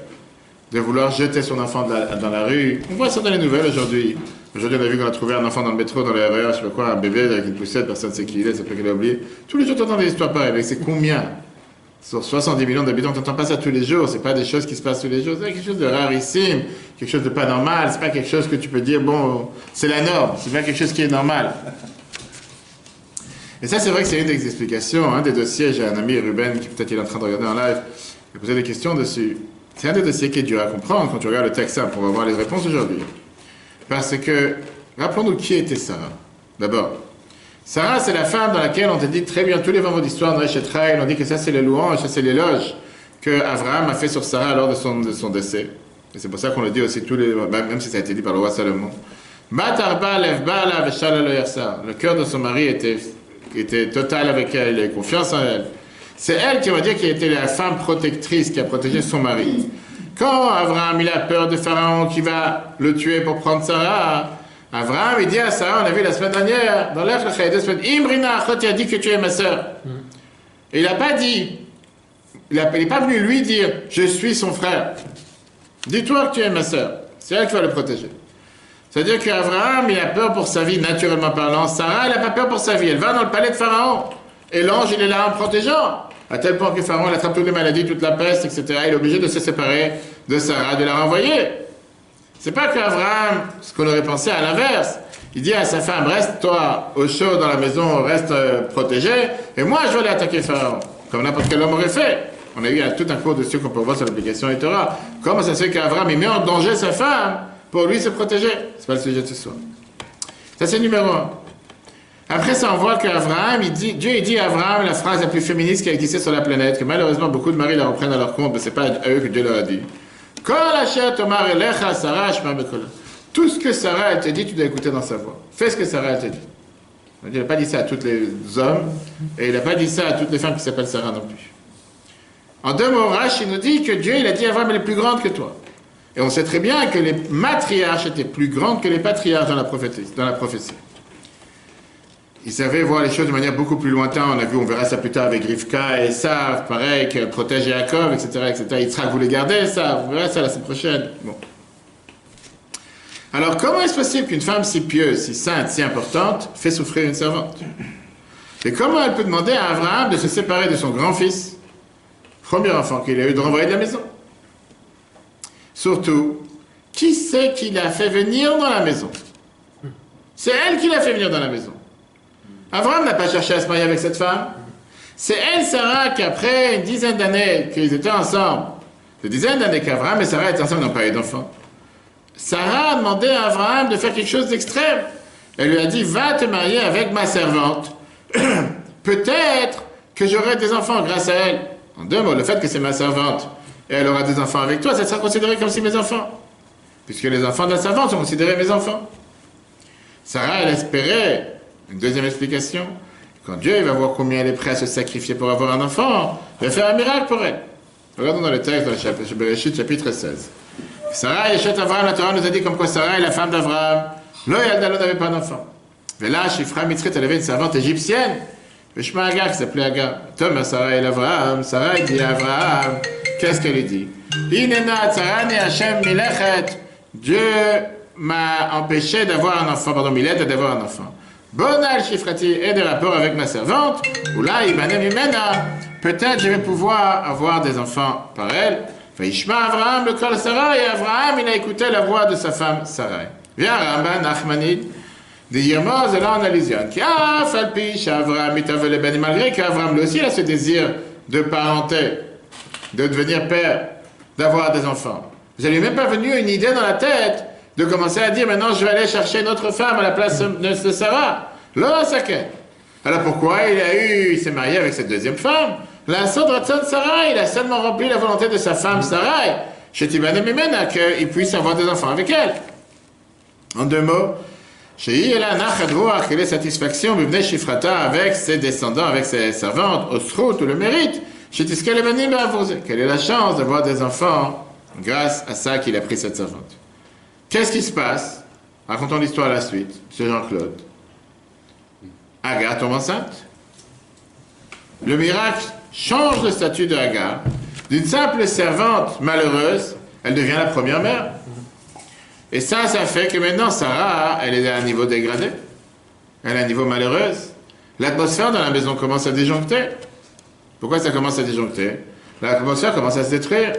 De vouloir jeter son enfant dans la rue? On voit ça dans les nouvelles aujourd'hui. Aujourd'hui, on a vu qu'on a trouvé un enfant dans le métro, dans le RER, je sais pas quoi, un bébé avec une poussette, personne ne sait qui il est, c'est pas qu'elle a oublié. Tous les jours, tu entends des histoires pareilles, mais c'est combien? Sur 70 millions d'habitants, tu n'entends pas ça tous les jours, c'est pas des choses qui se passent tous les jours, c'est quelque chose de rarissime, quelque chose de pas normal, c'est pas quelque chose que tu peux dire, bon, c'est la norme, c'est pas quelque chose qui est normal. Et ça, c'est vrai que c'est une des explications, un des dossiers, j'ai un ami, Ruben, qui peut-être il est en train de regarder en live, il a posé des questions dessus. C'est un des dossiers qui est dur à comprendre quand tu regardes le texte simple. On va voir les réponses aujourd'hui. Parce que, rappelons-nous qui était Sarah. D'abord, Sarah, c'est la femme dans laquelle on te dit très bien tous les vendredis soirs dans les Chetrail, on dit que ça c'est les louanges, ça c'est l'éloge que Abraham a fait sur Sarah lors de son décès. Et c'est pour ça qu'on le dit aussi même si ça a été dit par le roi Salomon. Le cœur de son mari était total avec elle, il avait confiance en elle. C'est elle qui va dire qui était la femme protectrice qui a protégé son mari. Quand Abraham il a peur de Pharaon qui va le tuer pour prendre Sarah, Abraham il dit à Sarah, on a vu la semaine dernière, dans l'Ech Lecha, 2 semaines, Imrina Achot, il a dit que tu es ma sœur. Et il n'a pas dit, il n'est pas venu lui dire, je suis son frère. Dis-toi que tu es ma sœur. C'est elle qui va le protéger. C'est-à-dire qu'Abraham, il a peur pour sa vie, naturellement parlant. Sarah, elle n'a pas peur pour sa vie. Elle va dans le palais de Pharaon. Et l'ange, il est là en protégeant. À tel point que Pharaon, il attrape toutes les maladies, toute la peste, etc. Il est obligé de se séparer de Sarah, de la renvoyer. C'est pas qu'Abraham, ce qu'on aurait pensé à l'inverse. Il dit à sa femme, reste toi au chaud dans la maison, reste protégé. Et moi, je vais aller attaquer Pharaon. Comme n'importe quel homme aurait fait. On a eu tout un cours dessus qu'on peut voir sur l'application et Torah. Comment ça se fait qu'Abraham, il met en danger sa femme pour lui se protéger? C'est pas le sujet de ce soir. Ça, c'est numéro 1. Après ça, on voit qu'Abraham, Dieu il dit à Abraham la phrase la plus féministe qui a existé sur la planète, que malheureusement beaucoup de maris la reprennent à leur compte, mais c'est pas à eux que Dieu leur a dit. Tout ce que Sarah elle te dit, tu dois écouter dans sa voix. Fais ce que Sarah elle te dit. Il n'a pas dit ça à tous les hommes, et il n'a pas dit ça à toutes les femmes qui s'appellent Sarah non plus. En 2 mots, Rashi nous dit que Dieu, il a dit à Abraham, elle est plus grande que toi. Et on sait très bien que les matriarches étaient plus grandes que les patriarches dans la prophétie. Ils savaient voir les choses de manière beaucoup plus lointaine. On verra ça plus tard avec Rivka et Esav, pareil, qu'elle protège Jacob, etc., etc. Yitzhak voulait garder ça, vous verrez ça la semaine prochaine. Bon. Alors, comment est-ce possible qu'une femme si pieuse, si sainte, si importante, fait souffrir une servante? Et comment elle peut demander à Abraham de se séparer de son grand-fils, premier enfant qu'il a eu, de renvoyer de la maison? Surtout, qui c'est qui l'a fait venir dans la maison? C'est elle qui l'a fait venir dans la maison. Abraham n'a pas cherché à se marier avec cette femme. C'est elle, Sarah, qu'après une dizaine d'années qu'ils étaient ensemble, une dizaine d'années qu'Abraham et Sarah étaient ensemble, n'ont pas eu d'enfants. Sarah a demandé à Abraham de faire quelque chose d'extrême. Elle lui a dit, va te marier avec ma servante. Peut-être que j'aurai des enfants grâce à elle. En 2 mots, le fait que c'est ma servante et elle aura des enfants avec toi, ça sera considéré comme si mes enfants. Puisque les enfants de la servante sont considérés mes enfants. Sarah, elle espérait, une deuxième explication, quand Dieu il va voir combien elle est prête à se sacrifier pour avoir un enfant, il va faire un miracle pour elle. Regardons dans le texte, dans le chapitre 16. Sarah, Yeshet Avraham, la Torah nous a dit comme quoi Sarah est la femme d'Avraham. Lo Yaldalo n'avait pas d'enfant. Mais là, Shifra Mitzrit, elle avait une servante égyptienne. Veshma Agar, qui s'appelait Agar. Thomas, Sarah et l'Avraham. Sarah, il dit à Avraham, qu'est-ce qu'elle lui dit? Inena Tzarani Hashem Milechet. Dieu m'a empêché d'avoir un enfant, pardon, Milet, d'avoir un enfant. Bonal Shifrati et des rapports avec ma servante. Ou là, Ibanem Imena. Peut-être je vais pouvoir avoir des enfants par elle. Vaishma Avraham le kol Sarah, et Avraham il a écouté la voix de sa femme Sarah. Viens Ramban Nachmanid de Yermoz et là en Alysion qui a falpiche Avraham il t'avait ben malgré qu'Avraham lui aussi il a ce désir de parenté, de devenir père, d'avoir des enfants. Vous n'avez même pas venu une idée dans la tête de commencer à dire maintenant je vais aller chercher une autre femme à la place de Sarah. Là ça qu'est. Alors pourquoi il s'est marié avec cette deuxième femme? La Sodratson Sarai, il a seulement rempli la volonté de sa femme Sarai, chez Tibane Mimena, qu'il puisse avoir des enfants avec elle. En 2 mots, chez Yela Nachadroa, quelle est satisfaction, Bibne Shifrata, avec ses descendants, avec ses servantes, Osrout ou le mérite, chez Tiskel Evanim Avose, quelle est la chance d'avoir des enfants grâce à ça qu'il a pris cette servante. Qu'est-ce qui se passe? Racontons l'histoire à la suite, M. Jean-Claude. Agar tombe enceinte. Le miracle change le statut de Agar. D'une simple servante malheureuse, elle devient la première mère. Et ça fait que maintenant, Sarah, elle est à un niveau dégradé. Elle est à un niveau malheureuse. L'atmosphère dans la maison commence à déjoncter. Pourquoi ça commence à déjoncter? L'atmosphère commence à se détruire.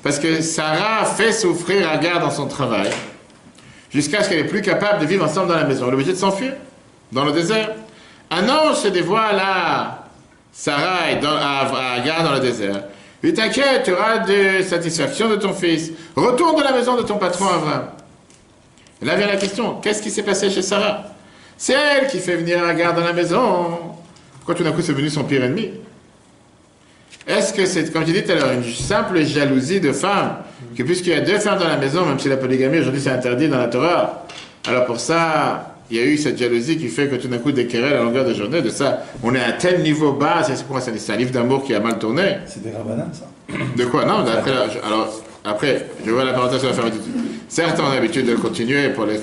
Parce que Sarah fait souffrir Agar dans son travail, jusqu'à ce qu'elle n'est plus capable de vivre ensemble dans la maison. Elle est obligée de s'enfuir dans le désert. Un ange se dévoile à Sarah et à Agar dans le désert. Et t'inquiète, tu auras de satisfaction de ton fils. Retourne dans la maison de ton patron Abraham. Et là vient la question, qu'est-ce qui s'est passé chez Sarah? C'est elle qui fait venir Agar dans la maison. Pourquoi tout d'un coup c'est devenu son pire ennemi? Est-ce que c'est, comme j'ai dit tout à l'heure, une simple jalousie de femme, que puisqu'il y a deux femmes dans la maison, même si la polygamie aujourd'hui c'est interdit dans la Torah, alors pour ça, il y a eu cette jalousie qui fait que tout d'un coup des querelles à longueur de journée, de ça, on est à tel niveau bas, c'est un livre d'amour qui a mal tourné. C'est des rabbinans, ça. De quoi? Non, après, je vois la parenthèse sur la fermeture. Certes, on a l'habitude de le continuer pour les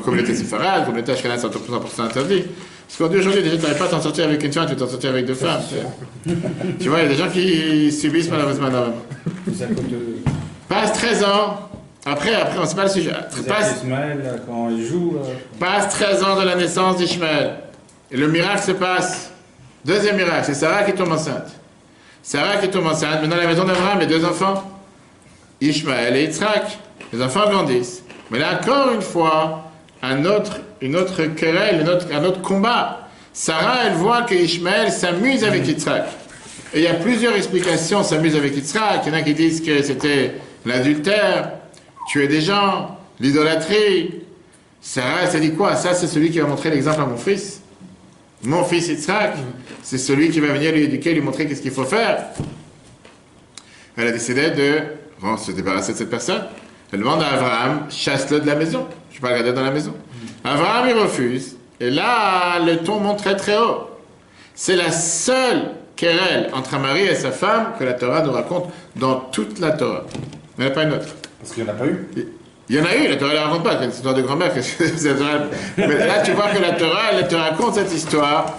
communautés séfarades, communautés ashkénazes sont 100% interdits. Parce qu'on dit aujourd'hui, déjà, tu n'arrives pas à t'en sortir avec une femme, tu t'en sortir avec deux femmes. Tu vois, il y a des gens qui subissent malheureusement. Passe 13 ans. Après, on ne sait pas le sujet. Ismaël, quand il joue. Passe 13 ans de la naissance d'Ishmaël. Et le miracle se passe. Deuxième miracle, c'est Sarah qui tombe enceinte. Sarah qui tombe enceinte, mais dans la maison d'Abraham, il y a deux enfants. Ishmaël et Yitzhak. Les enfants grandissent. Mais là, encore une fois, une autre querelle, un autre combat. Sarah, elle voit que Ishmaël s'amuse avec Yitzhak. Et il y a plusieurs explications, s'amuse avec Yitzhak. Il y en a qui disent que c'était l'adultère, tuer des gens, l'idolâtrie. Sarah, elle s'est dit quoi? Ça, c'est celui qui va montrer l'exemple à mon fils. Mon fils Yitzhak, c'est celui qui va venir lui éduquer, lui montrer qu'est-ce qu'il faut faire. Elle a décidé de se débarrasser de cette personne. Elle demande à Abraham, chasse-le de la maison. Je ne vais pas le garder dans la maison. Abraham, il refuse. Et là, le ton monte très très haut. C'est la seule querelle entre un mari et sa femme que la Torah nous raconte dans toute la Torah. Il n'y en a pas une autre. Parce qu'il n'y en a pas eu. Il y en a eu, la Torah ne la raconte pas, c'est une histoire de grand-mère. Mais là, tu vois que la Torah, elle te raconte cette histoire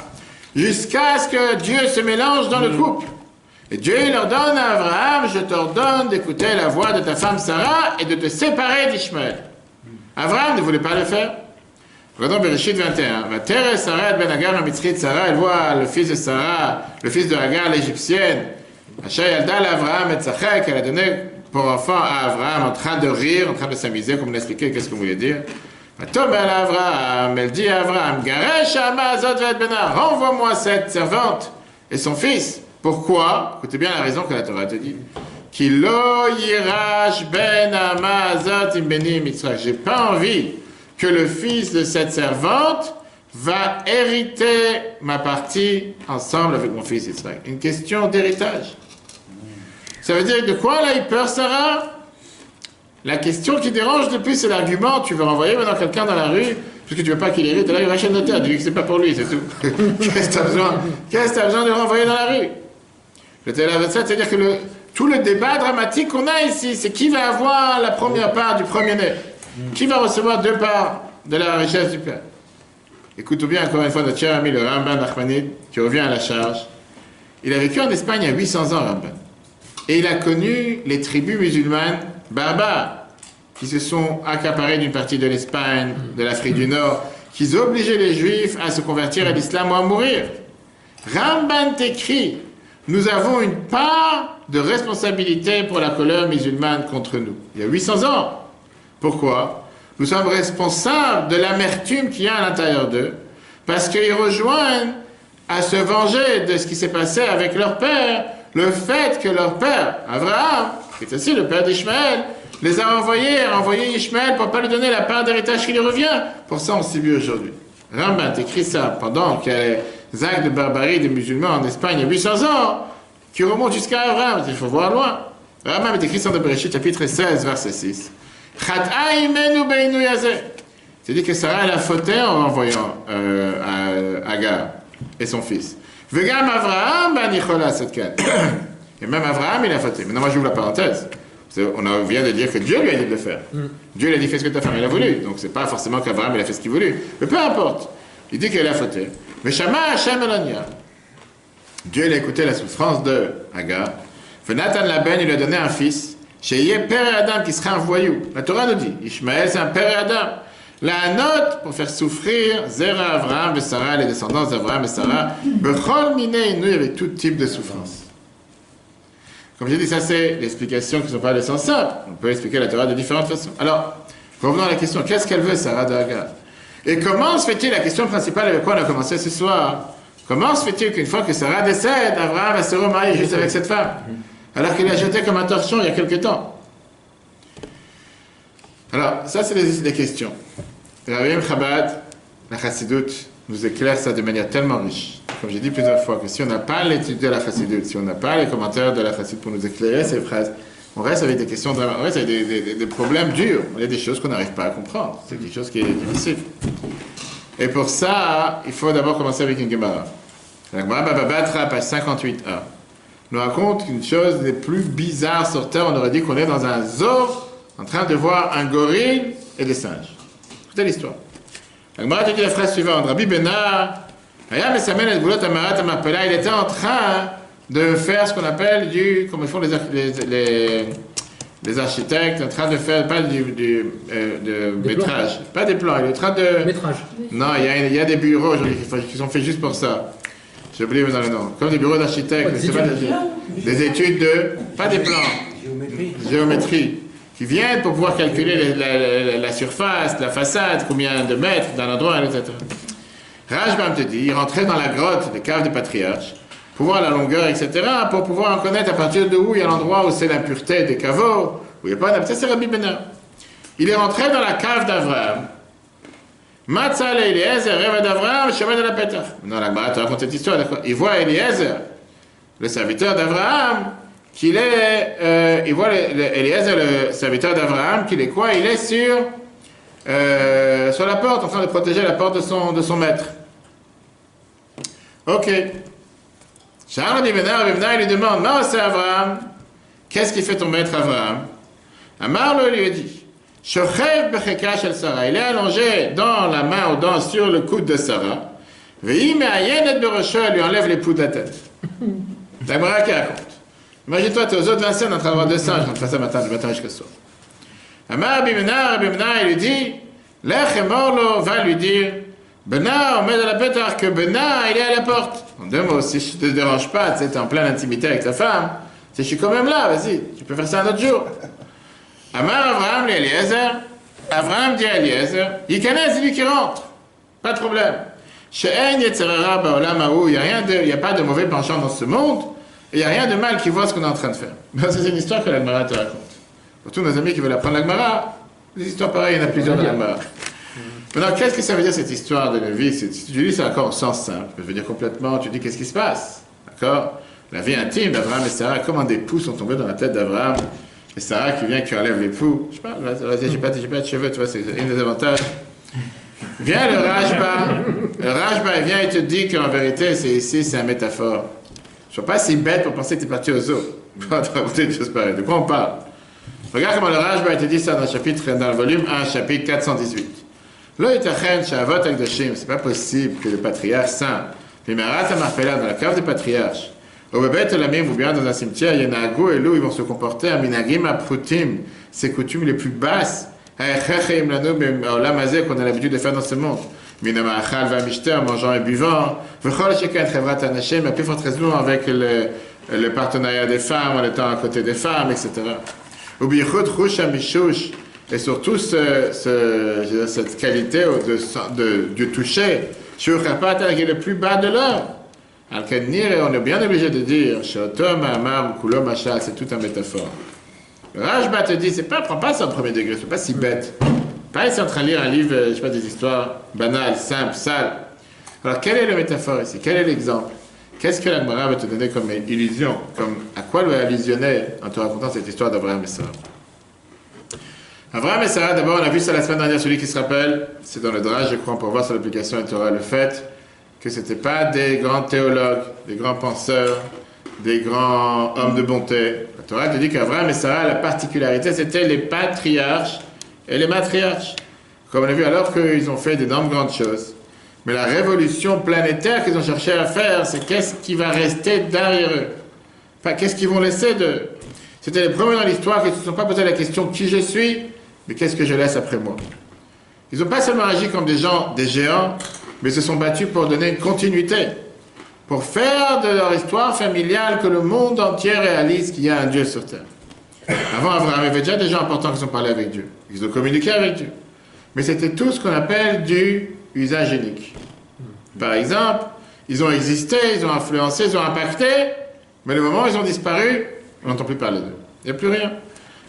jusqu'à ce que Dieu se mélange dans le couple. Et Dieu leur donne à Abraham, je t'ordonne d'écouter la voix de ta femme Sarah et de te séparer d'Ishmaël. Abraham ne voulait pas le faire. Regardons Bereshit 21. Va terre Sarah ben Agar la Mitzrite. Sarah, elle voit le fils de Sarah, le fils de Agar l'égyptienne. Asher yalda Abraham et Tzachak, elle a donné pour enfant à Abraham en train de rire, en train de s'amuser, comme on l'expliquait, qu'est-ce qu'on voulait dire. Tombe à Abraham, elle dit à Abraham, Garesh Amazot vet Benar, renvoie-moi cette servante et son fils. Pourquoi? Écoutez bien la raison que la Torah te dit. Kilo yirash ben Amazot imbeni mitzrach. J'ai pas envie que le fils de cette servante va hériter ma partie ensemble avec mon fils Israël. Une question d'héritage. Ça veut dire de quoi là il peur Sarah? La question qui dérange le plus c'est l'argument, tu veux renvoyer maintenant quelqu'un dans la rue parce que tu veux pas qu'il hérite, là il va chez le notaire, dis que c'est pas pour lui, c'est tout. Qu'est-ce que tu as besoin? Qu'est-ce que tu as besoin de le renvoyer dans la rue? C'est-à-dire que tout le débat dramatique qu'on a ici, c'est qui va avoir la première part du premier-né? Qui va recevoir deux parts de la richesse du père? Écoute bien encore une fois notre cher ami le Ramban Nachmanide, qui revient à la charge. Il a vécu en Espagne à 800 ans, Ramban. Et il a connu les tribus musulmanes barbares qui se sont accaparées d'une partie de l'Espagne, de l'Afrique du Nord, qui obligeaient les Juifs à se convertir à l'islam ou à mourir. Ramban t'écrit, nous avons une part de responsabilité pour la colère musulmane contre nous. Il y a 800 ans. Pourquoi? Nous sommes responsables de l'amertume qu'il y a à l'intérieur d'eux, parce qu'ils rejoignent à se venger de ce qui s'est passé avec leur père, le fait que leur père, Abraham, qui est aussi le père d'Ishmaël, les a envoyé Ishmaël pour ne pas lui donner la part d'héritage qui lui revient. Pour ça, on subit aujourd'hui. Ramban écrit ça pendant qu'il y a les actes de barbarie des musulmans en Espagne il y a 800 ans, qui remontent jusqu'à Abraham. Il faut voir loin. Ramban est écrit dans Bereshit, chapitre 16, verset 6. C'est-à-dire que Sarah elle a fauté en envoyant Agar et son fils. Vegam Avraham, et même Abraham, il a fauté. Maintenant, moi, j'ouvre la parenthèse. On vient de dire que Dieu lui a dit de le faire. Dieu lui a dit, fais ce que ta femme, elle a voulu. Donc, c'est pas forcément qu'Abraham, il a fait ce qu'il voulait. Mais peu importe. Il dit qu'elle a fauté. Mais Shama Hashem Elonia. Dieu, il a écouté la souffrance de Agar. Nathan Laben, il lui a donné un fils. Chez père et Adam, qui sera un voyou. La Torah nous dit, Ishmaël, c'est un père et Adam. La note pour faire souffrir Zera Avraham et Sarah, les descendants d'Avraham et Sarah, Bechol Minei nous avec tout type de souffrance. Comme j'ai dit, ça c'est l'explication qui ne sont pas le sens simple. On peut expliquer la Torah de différentes façons. Alors, revenons à la question, qu'est-ce qu'elle veut Sarah de Agar? Et comment se fait-il, la question principale avec quoi on a commencé ce soir, comment se fait-il qu'une fois que Sarah décède, Avraham va se remarier juste avec cette femme? alors qu'il l'a jeté comme un torchon il y a quelque temps. Alors, ça, c'est des questions. Le Rabbi Chabad, la Chassidut, nous éclaire ça de manière tellement riche. Comme j'ai dit plusieurs fois, que si on n'a pas l'étude de la Chassidut, si on n'a pas les commentaires de la Chassidut pour nous éclairer ces phrases, on reste avec des questions, on reste avec des problèmes durs. Il y a des choses qu'on n'arrive pas à comprendre. C'est quelque chose qui est difficile. Et pour ça, il faut d'abord commencer avec une Gemara. La Gemara Baba Batra, page 58a, nous raconte une chose des plus bizarres sur Terre. On aurait dit qu'on est dans un zoo en train de voir un gorille et des singes. Écoutez l'histoire. La Gemara te dit la phrase suivante. Rabbi Benar, il était en train de faire ce qu'on appelle comme ils font les architectes, en train de faire, pas de métrage, pas des plans, il est en train de... Métrage. Non, il y a des bureaux aujourd'hui qui sont faits juste pour ça. J'ai oublié dans le nom. Comme des bureaux d'architectes, des études de... Pas des plans. Géométrie. Qui viennent pour pouvoir calculer la surface, la façade, combien de mètres d'un endroit, etc. Rajbam te dit, il rentrait dans la grotte des caves des patriarches, pour voir la longueur, etc., pour pouvoir en connaître à partir de où il y a l'endroit où c'est l'impureté des caveaux, où il n'y a pas d'impureté, c'est Rabbi Benar. Il est rentré dans la cave d'Avraham. Matzah Eliezer, rêve d'Avraham, chemin de la Pétach. Non, la Gemara te raconte cette histoire, d'accord. Il voit Eliezer, le serviteur d'Avraham, il voit Eliezer, le serviteur d'Avraham, qu'il est quoi? Il est sur la porte, en train de protéger la porte de son maître. Ok. Charles Rabbi Benar, il lui demande, non, c'est Avraham. Qu'est-ce qui fait ton maître Avraham? Amar lui a dit, Shochev becheka shel Sarah. Il est allongé dans la main ou sur le coude de Sarah. Ve'i me'ayen et berosho, elle lui enlève les poux de la tête. La Gemara qui raconte. Imagine-toi, tu es aux autres Vincennes en train de voir deux singes, on te fait ça matin jusqu'à ce soir. Amar Rabbi Benar, il lui dit, Lech et Morlo va lui dire, Benar, on met de la pétard que Benar, il est à la porte. En deux mots, si je ne te dérange pas, tu es en pleine intimité avec ta femme, si je suis quand même là, vas-y, tu peux faire ça un autre jour. Amar Avraham, Eliezer, Avraham dit à Eliezer, Yikanes, c'est lui qui rentre, pas de problème. She'en yetzerara ba'olam ha'ou, il n'y a pas de mauvais penchant dans ce monde, et il n'y a rien de mal qui voit ce qu'on est en train de faire. C'est une histoire que la Gemara te raconte. Pour tous nos amis qui veulent apprendre la Gemara, des histoires pareilles, il y en a plusieurs dans la Gemara. Maintenant, qu'est-ce que ça veut dire cette histoire de la vie? Si tu dis c'est encore au sens simple, je veux dire complètement, tu dis qu'est-ce qui se passe? D'accord? La vie intime d'Abraham et Sarah, comment des poux sont tombés dans la tête d'Abraham, et Sarah qui vient, qui enlève les poux. Je sais pas, j'ai pas de cheveux, tu vois, c'est un des avantages. Vient le Rajba, il vient et te dit qu'en vérité, c'est un métaphore. Je ne suis pas si bête pour penser que tu es parti au zoo. Pas te raconter des choses pareilles. De quoi on parle? Regarde comment le Rajba te dit ça dans le volume 1, chapitre 418. Là, c'est pas possible que le patriarche saint, dans la cave des patriarches, au bébé ou bien dans un cimetière, il y en a Agou et Lou, ils vont se comporter à Minagim, à Prutim, ces coutumes les plus basses, qu'on a l'habitude de faire dans ce monde. En mangeant et buvant, mais plus forte raison avec le partenariat des femmes, en étant à côté des femmes, etc. Et surtout cette qualité de toucher, qui est le plus bas de l'heure. On est bien obligé de dire, c'est tout un métaphore. Le Rajba te dit, prends pas ça au premier degré, c'est pas si bête. Pas ici en train de lire un livre, je sais pas, des histoires banales, simples, sales. Alors, quelle est la métaphore ici? Quel est l'exemple? Qu'est-ce que la Gemara va te donner comme illusion? À quoi elle va allusionner en te racontant cette histoire d'Abraham et Sarah? Abraham et Sarah, d'abord, on a vu ça la semaine dernière, celui qui se rappelle, c'est dans le Drage, je crois, pour voir sur l'application et Torah, le fait que ce n'étaient pas des grands théologues, des grands penseurs, des grands hommes de bonté. La Torah te dit qu'Abraham et Sarah, la particularité, c'était les patriarches et les matriarches. Comme on a vu, alors qu'ils ont fait d'énormes grandes choses. Mais la révolution planétaire qu'ils ont cherché à faire, c'est qu'est-ce qui va rester derrière eux? Enfin, qu'est-ce qu'ils vont laisser d'eux? C'était les premiers dans l'histoire qui ne se sont pas posé la question qui je suis, mais qu'est-ce que je laisse après moi? Ils n'ont pas seulement agi comme des géants, mais se sont battus pour donner une continuité, pour faire de leur histoire familiale que le monde entier réalise qu'il y a un Dieu sur terre. Avant Abraham, il y avait déjà des gens importants qui ont parlé avec Dieu, ils ont communiqué avec Dieu. Mais c'était tout ce qu'on appelle du usage unique. Par exemple, ils ont existé, ils ont influencé, ils ont impacté, mais le moment où ils ont disparu, On n'entend plus parler d'eux. Il n'y a plus rien.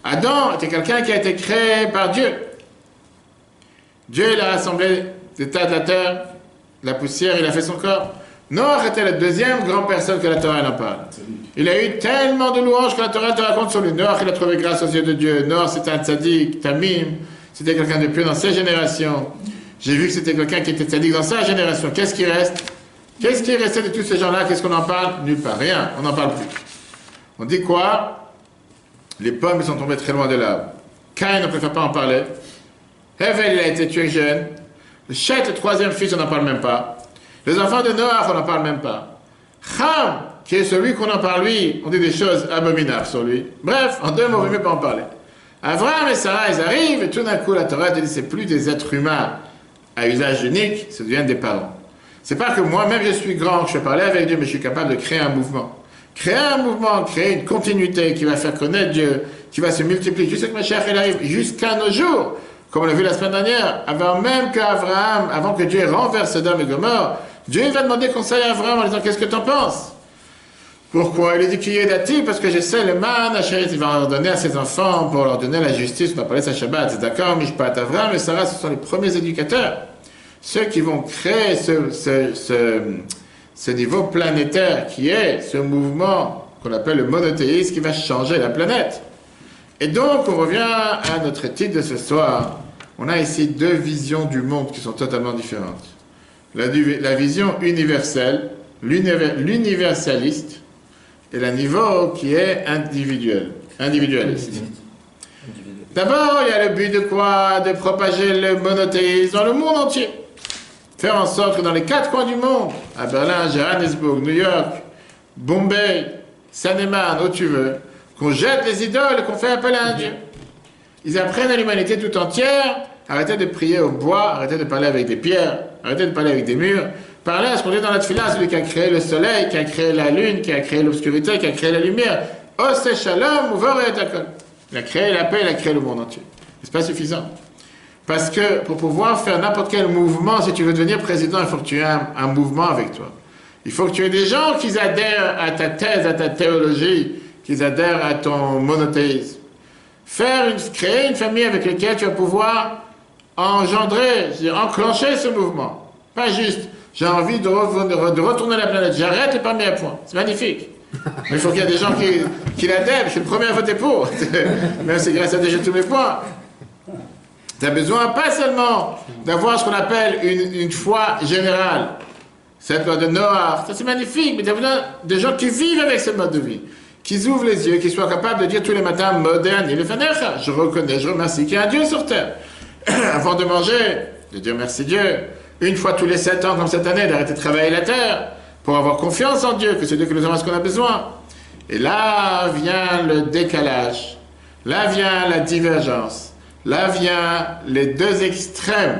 Adam était quelqu'un qui a été créé par Dieu. Dieu, il a rassemblé des tas de la terre, la poussière, il a fait son corps. Noach était la deuxième grande personne que la Torah en parle. Il a eu tellement de louanges que la Torah te raconte sur lui. Noach, il a trouvé grâce aux yeux de Dieu. Noach, c'était un tzaddik, tamim. C'était quelqu'un de pieux dans sa génération. J'ai vu que c'était quelqu'un qui était tzaddik dans sa génération. Qu'est-ce qui reste? Qu'est-ce qui est resté de tous ces gens-là? Qu'est-ce qu'on en parle? Nulle part. Rien. On n'en parle plus. On dit quoi? Les pommes, ils sont tombées très loin de l'arbre. Caïn, on ne préfère pas en parler. Hevel, il a été tué jeune. Le Chet, le troisième fils, on n'en parle même pas. Les enfants de Noach, on n'en parle même pas. Cham, qui est celui qu'on en parle, lui, on dit des choses abominables sur lui. Bref, en deux mots, on ne veut même pas en parler. Abraham et Sarah, ils arrivent, et tout d'un coup, la Torah dit, c'est plus des êtres humains à usage unique, ça devient des parents. C'est pas que moi-même je suis grand, que je peux parler avec Dieu, mais je suis capable de créer un mouvement. Créer un mouvement, créer une continuité qui va faire connaître Dieu, qui va se multiplier, jusqu'à ce que Mashiach arrive, jusqu'à nos jours. Comme on l'a vu la semaine dernière, avant même qu'Abraham, avant que Dieu renverse Sodome et Gomorrhe, Dieu va demander conseil à Abraham en disant, qu'est-ce que tu en penses? Pourquoi? Il dit qu'il est dati, parce que je sais le man, il va en donner à ses enfants pour leur donner la justice, on va parler de sa Shabbat, c'est d'accord, Mishpat. Abraham et Sarah, ce sont les premiers éducateurs. Ceux qui vont créer ce niveau planétaire qui est ce mouvement qu'on appelle le monothéisme qui va changer la planète. Et donc, on revient à notre titre de ce soir. On a ici deux visions du monde qui sont totalement différentes. La vision universelle, l'universaliste, et le niveau qui est individualiste. D'abord, il y a le but de quoi? De propager le monothéisme dans le monde entier. Faire en sorte que dans les quatre coins du monde, à Berlin, Johannesburg, New York, Bombay, Seine-et-Marne, où tu veux, qu'on jette les idoles et qu'on fait appel à un Dieu. Ils apprennent à l'humanité tout entière, arrêtez de prier au bois, arrêtez de parler avec des pierres, arrêtez de parler avec des murs, parlez à ce qu'on dit dans la tefila, celui qui a créé le soleil, qui a créé la lune, qui a créé l'obscurité, qui a créé la lumière. Ose shalom, il a créé la paix, il a créé le monde entier. C'est pas suffisant. Parce que pour pouvoir faire n'importe quel mouvement, si tu veux devenir président, il faut que tu aies un mouvement avec toi. Il faut que tu aies des gens qui adhèrent à ta thèse, à ta théologie, qui adhèrent à ton monothéisme. Créer une famille avec laquelle tu vas pouvoir engendrer, enclencher ce mouvement. Pas juste, j'ai envie de retourner la planète, j'arrête les premiers à point. C'est magnifique. Mais il faut qu'il y ait des gens qui l'adhèrent. Je suis le premier à voter pour. Même si grâce à déjà tous mes points. Tu as besoin pas seulement d'avoir ce qu'on appelle une foi générale. Cette loi de Noach, ça c'est magnifique, mais tu as besoin de gens qui vivent avec ce mode de vie, qui ouvrent les yeux, qui soient capables de dire tous les matins, moderne, il est fanecha, je reconnais, je remercie qu'il y a un Dieu sur terre. Avant de manger, de dire merci Dieu, une fois tous les 7 ans, comme cette année, d'arrêter de travailler la terre, pour avoir confiance en Dieu, que c'est Dieu qui nous envoie ce qu'on a besoin. Et là vient le décalage, là vient la divergence. Là vient les deux extrêmes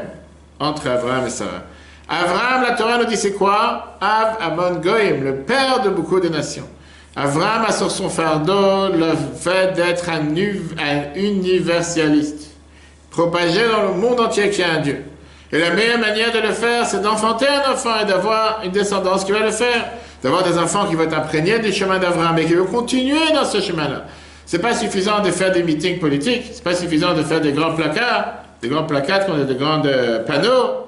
entre Abraham et Sarah. Abraham, la Torah nous dit c'est quoi? Av Amon Goïm, le père de beaucoup de nations. Abraham a sur son fardeau le fait d'être un universaliste, propagé dans le monde entier qu'il y a un Dieu. Et la meilleure manière de le faire, c'est d'enfanter un enfant et d'avoir une descendance qui va le faire. D'avoir des enfants qui vont être imprégnés du chemin d'Abraham et qui vont continuer dans ce chemin-là. C'est pas suffisant de faire des meetings politiques, c'est pas suffisant de faire des grands placards, des grands panneaux,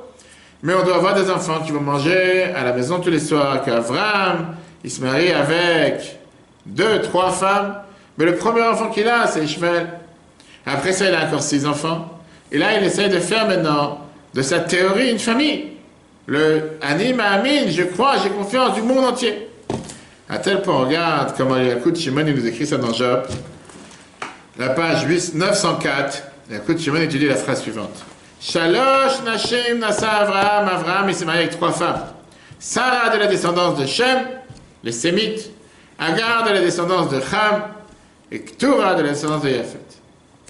mais on doit avoir des enfants qui vont manger à la maison tous les soirs, qu'Abraham, il se marie avec 2, 3 femmes, mais le premier enfant qu'il a, c'est Ishmael. Après ça, il a encore 6 enfants, et là, il essaie de faire maintenant de sa théorie une famille. Le Anim Amin, je crois, j'ai confiance du monde entier. À tel point, on regarde comment Yaakov Shimon nous écrit ça dans Job. La page 904, Yaakov Shimon étudie la phrase suivante. Shalosh Nashim Nasa Avraham. Avraham, il s'est marié avec 3 femmes. Sarah de la descendance de Shem, les Sémites. Agar de la descendance de Cham. Et Ktura de la descendance de Yafet.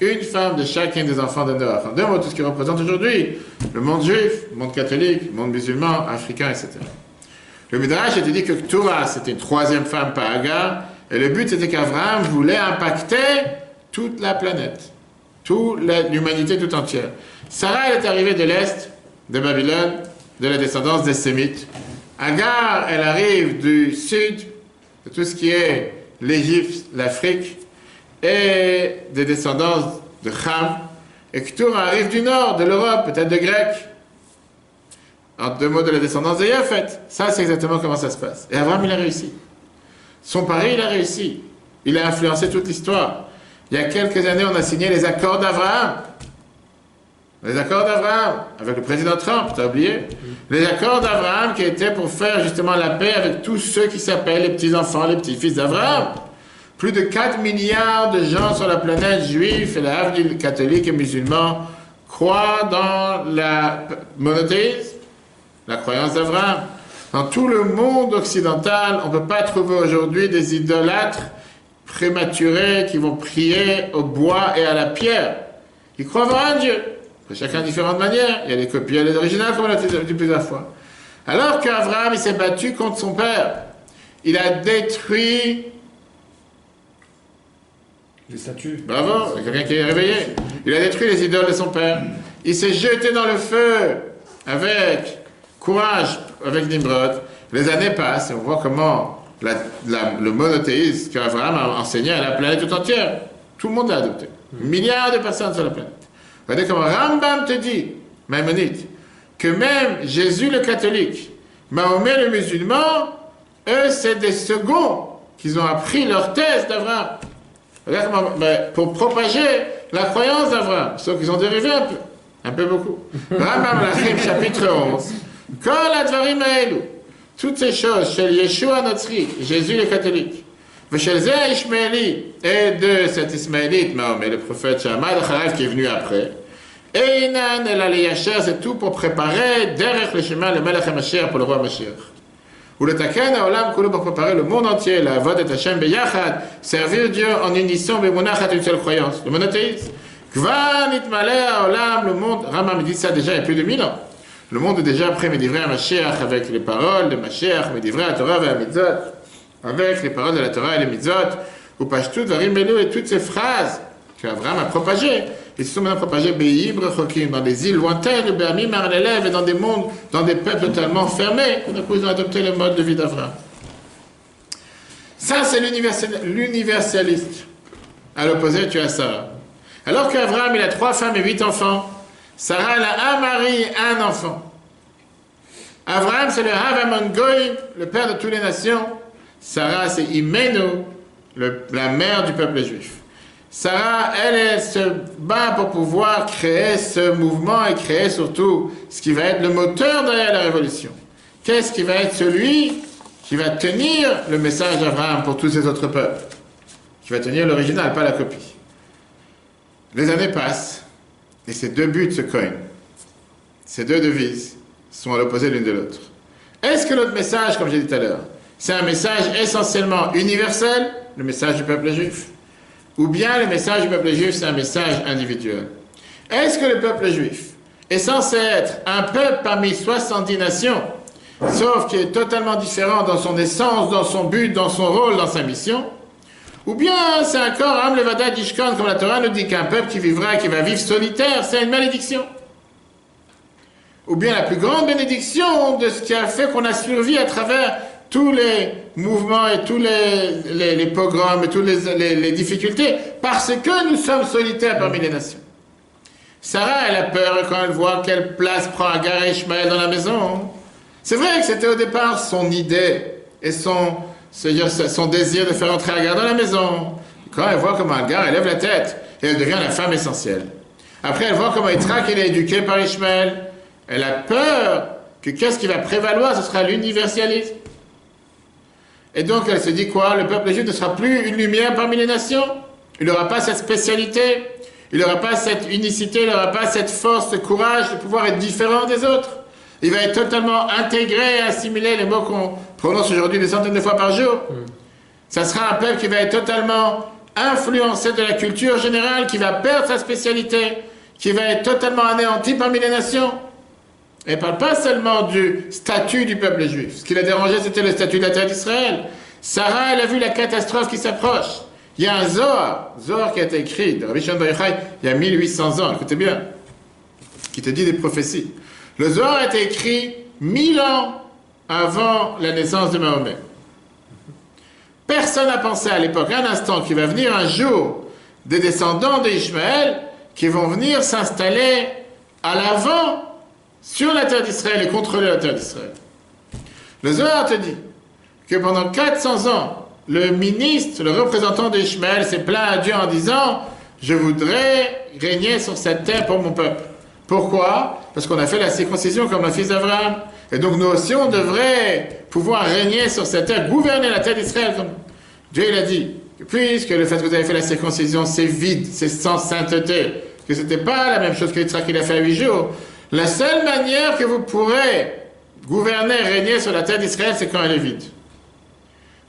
Une femme de chacun des enfants de Noach. En 2 mots, tout ce qui représente aujourd'hui le monde juif, le monde catholique, le monde musulman, africain, etc. Le Midrash était dit que Ktura, c'était une 3e femme par Agar, et le but c'était qu'Abraham voulait impacter toute la planète, toute l'humanité tout entière. Sarah, elle est arrivée de l'Est, de Babylone, de la descendance des Sémites. Agar, elle arrive du Sud, de tout ce qui est l'Égypte, l'Afrique, et des descendants de Ham, et Ketura arrive du nord, de l'Europe, peut-être de Grecs. En deux mots, de la descendance de Yafet. Ça, c'est exactement comment ça se passe. Et Abraham, il a réussi. Son pari, il a réussi. Il a influencé toute l'histoire. Il y a quelques années, on a signé les accords d'Abraham. Les accords d'Abraham, avec le président Trump, t'as oublié? Les accords d'Abraham qui étaient pour faire justement la paix avec tous ceux qui s'appellent les petits-enfants, les petits-fils d'Abraham. Plus de 4 milliards de gens sur la planète, juifs et la havre catholiques et musulmans, croient dans la monothéisme, la croyance d'Abraham. Dans tout le monde occidental, on ne peut pas trouver aujourd'hui des idolâtres prématurés qui vont prier au bois et à la pierre. Ils croient vraiment en Dieu. Chacun de différentes manières. Il y a les copies et les originales, comme on l'a dit plusieurs fois. Alors qu'Abraham, il s'est battu contre son père. Il a détruit... Les statues. Bravo, il y a quelqu'un qui est réveillé. Il a détruit les idoles de son père. Il s'est jeté dans le feu avec courage, avec Nimrod. Les années passent et on voit comment le monothéisme qu'Abraham a enseigné à la planète tout entière. Tout le monde l'a adopté. Milliards de personnes sur la planète. Regardez comment Rambam te dit, Maïmonide, que même Jésus le catholique, Mahomet le musulman, eux, c'est des seconds qu'ils ont appris leur thèse d'Abraham. Regarde comment, pour propager la croyance d'Abraham, sauf qu'ils ont dérivé un peu beaucoup. Rambam Lachim, chapitre 11. Kol advarim haelu, toutes ces choses, chez Yeshua Notzri, Jésus le catholique, chez Zé Ishmaeli, et de cet Ismaélite, Mahomet, le prophète Shammai, qui est venu après, et Inan et l'Aliyacher, c'est tout pour préparer derrière le chemin, le Melech HaMashiach pour le roi Mashiach. Ou le Taken Haolam Kulu pour préparer le monde entier, la Avod et Hashem Beyachad, servir Dieu en unisson, Bemunachat, une seule croyance, le monothéisme. Kvan Itmaleh Haolam, le monde, Rambam dit ça déjà il y a plus de 1000 ans. Le monde est déjà prêt, Médivrei Mashiach, avec les paroles de Mashiach, Médivrei Torah et Mitzvot, avec les paroles de la Torah et les Mitzvot, ou Pashtout, Varim Belou, et toutes ces phrases qu'Abraham a propagées. Ils se sont maintenant propagés dans des îles lointaines, Béamim, Arlelev, et dans des mondes, dans des peuples totalement fermés. Tout d'un coup, ils ont adopté le mode de vie d'Abraham. Ça, c'est l'universaliste. À l'opposé, tu as Sarah. Alors qu'Abraham, il a 3 femmes et 8 enfants, Sarah, elle a un mari et un enfant. Abraham, c'est le Havamon Goy, le père de toutes les nations. Sarah, c'est Imenu, la mère du peuple juif. Sarah, elle se bat pour pouvoir créer ce mouvement et créer surtout ce qui va être le moteur derrière la révolution. Qu'est-ce qui va être celui qui va tenir le message d'Abraham pour tous ces autres peuples? Qui va tenir l'original, pas la copie. Les années passent et ces deux buts se cognent. Ces deux devises sont à l'opposé l'une de l'autre. Est-ce que notre message, comme j'ai dit tout à l'heure, c'est un message essentiellement universel, le message du peuple juif? Ou bien le message du peuple juif, c'est un message individuel? Est-ce que le peuple juif est censé être un peuple parmi 70 nations, sauf qui est totalement différent dans son essence, dans son but, dans son rôle, dans sa mission? Ou bien c'est encore Am Levada Dishkan, comme la Torah nous dit qu'un peuple qui vivra, qui va vivre solitaire, c'est une malédiction? Ou bien la plus grande bénédiction de ce qui a fait qu'on a survécu à travers tous les mouvements et tous les pogroms et toutes les difficultés, parce que nous sommes solitaires parmi les nations. Sarah, elle a peur quand elle voit quelle place prend Agar et Ishmaël dans la maison. C'est vrai que c'était au départ son idée et son désir de faire entrer Agar dans la maison. Quand elle voit comment Agar, elle lève la tête et elle devient la femme essentielle. Après, elle voit comment Yitzhak, il est éduqué par Ishmaël. Elle a peur que qu'est-ce qui va prévaloir, ce sera l'universalisme. Et donc, elle se dit quoi? Le peuple juif ne sera plus une lumière parmi les nations. Il n'aura pas cette spécialité. Il n'aura pas cette unicité. Il n'aura pas cette force, ce courage de pouvoir être différent des autres. Il va être totalement intégré et assimilé, les mots qu'on prononce aujourd'hui des centaines de fois par jour. Ça sera un peuple qui va être totalement influencé de la culture générale, qui va perdre sa spécialité, qui va être totalement anéanti parmi les nations. Et elle ne parle pas seulement du statut du peuple juif. Ce qui l'a dérangé, c'était le statut de la terre d'Israël. Sarah, elle a vu la catastrophe qui s'approche. Il y a un Zohar qui a été écrit de Rabbi Shimon Bar Yochai il y a 1800 ans, écoutez bien, qui te dit des prophéties. Le Zohar a été écrit 1000 ans avant la naissance de Mahomet. Personne n'a pensé à l'époque, un instant, qu'il va venir un jour des descendants d'Ishmaël qui vont venir s'installer à l'avant sur la terre d'Israël et contrôler la terre d'Israël. Le Zohar te dit que pendant 400 ans, le ministre, le représentant d'Ishmaël s'est plaint à Dieu en disant « Je voudrais régner sur cette terre pour mon peuple ». Pourquoi? Parce qu'on a fait la circoncision comme le fils d'Abraham. Et donc nous aussi, on devrait pouvoir régner sur cette terre, gouverner la terre d'Israël. Comme Dieu il a dit, puisque le fait que vous avez fait la circoncision, c'est vide, c'est sans sainteté, que ce n'était pas la même chose que Yitzhak qu'il a fait à 8 jours. La seule manière que vous pourrez gouverner, régner sur la terre d'Israël, c'est quand elle est vide.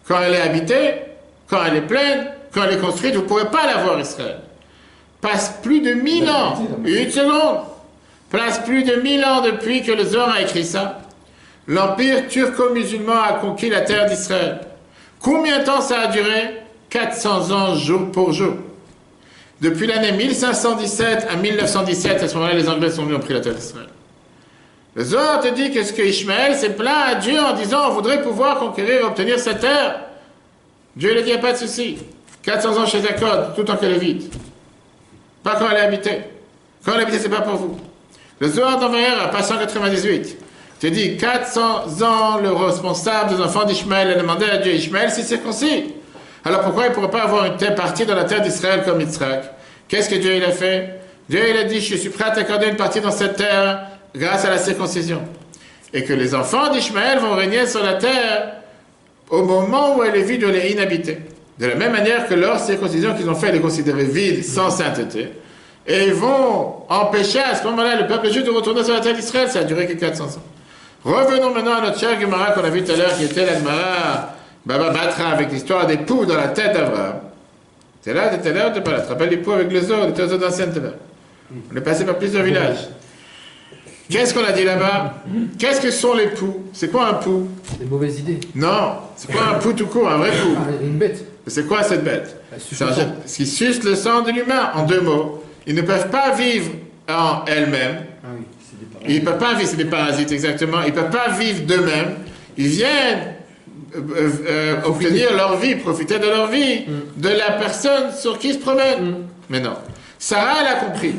Quand elle est habitée, quand elle est pleine, quand elle est construite, vous ne pourrez pas la voir, Israël. Passe plus de 1000 ans, une seconde, passe plus de 1000 ans depuis que le Zohar a écrit ça. L'empire turco-musulman a conquis la terre d'Israël. Combien de temps ça a duré? 400 ans jour pour jour. Depuis l'année 1517 à 1917, à ce moment-là, les Anglais sont venus et ont pris la terre d'Israël. Le Zohar te dit que Ishmaël s'est plaint à Dieu en disant on voudrait pouvoir conquérir et obtenir cette terre. Dieu lui a dit il n'y a pas de souci. 400 ans chez Jacob, tout le temps qu'elle est vide. Pas quand elle est habitée. Quand elle est habitée, c'est pas pour vous. Le Zohar d'Envoyer à page 198 te dit 400 ans, le responsable des enfants d'Ishmaël a demandé à Dieu Ishmaël s'il circoncis. Alors pourquoi il ne pourrait pas avoir une telle partie dans la terre d'Israël comme Yitzhak? Qu'est-ce que Dieu il a fait? Dieu il a dit je suis prêt à t'accorder une partie dans cette terre grâce à la circoncision. Et que les enfants d'Ishmaël vont régner sur la terre au moment où elle est vide, où elle est inhabitée. De la même manière que leur circoncision qu'ils ont fait, elle est considérée vide, sans sainteté. Et ils vont empêcher à ce moment-là le peuple juif de retourner sur la terre d'Israël. Ça a duré que 400 ans. Revenons maintenant à notre chère Gemara qu'on a vu tout à l'heure, qui était la Gemara Baba Batra avec l'histoire des poux dans la tête d'Abraham. T'es là, t'es là, t'es pas là. Tu te rappelles les poux avec les os, les oiseaux d'anciennes, t'es là. On est passé par plusieurs villages. Qu'est-ce qu'on a dit là-bas? Qu'est-ce que sont les poux? C'est quoi un pou? Des mauvaises idées. Non, c'est quoi un pou tout court, un vrai pou? Ah, une bête. C'est quoi cette bête? suce C'est le sang. ce qui suce le sang de l'humain, en 2 mots. Ils ne peuvent pas vivre en elles-mêmes. Ah oui, c'est des parents. Ils ne peuvent pas vivre, c'est des parasites exactement. Ils ne peuvent pas vivre d'eux-mêmes. Ils viennent obtenir leur vie, profiter de leur vie, de la personne sur qui ils se promènent. Mais non. Sarah, elle a compris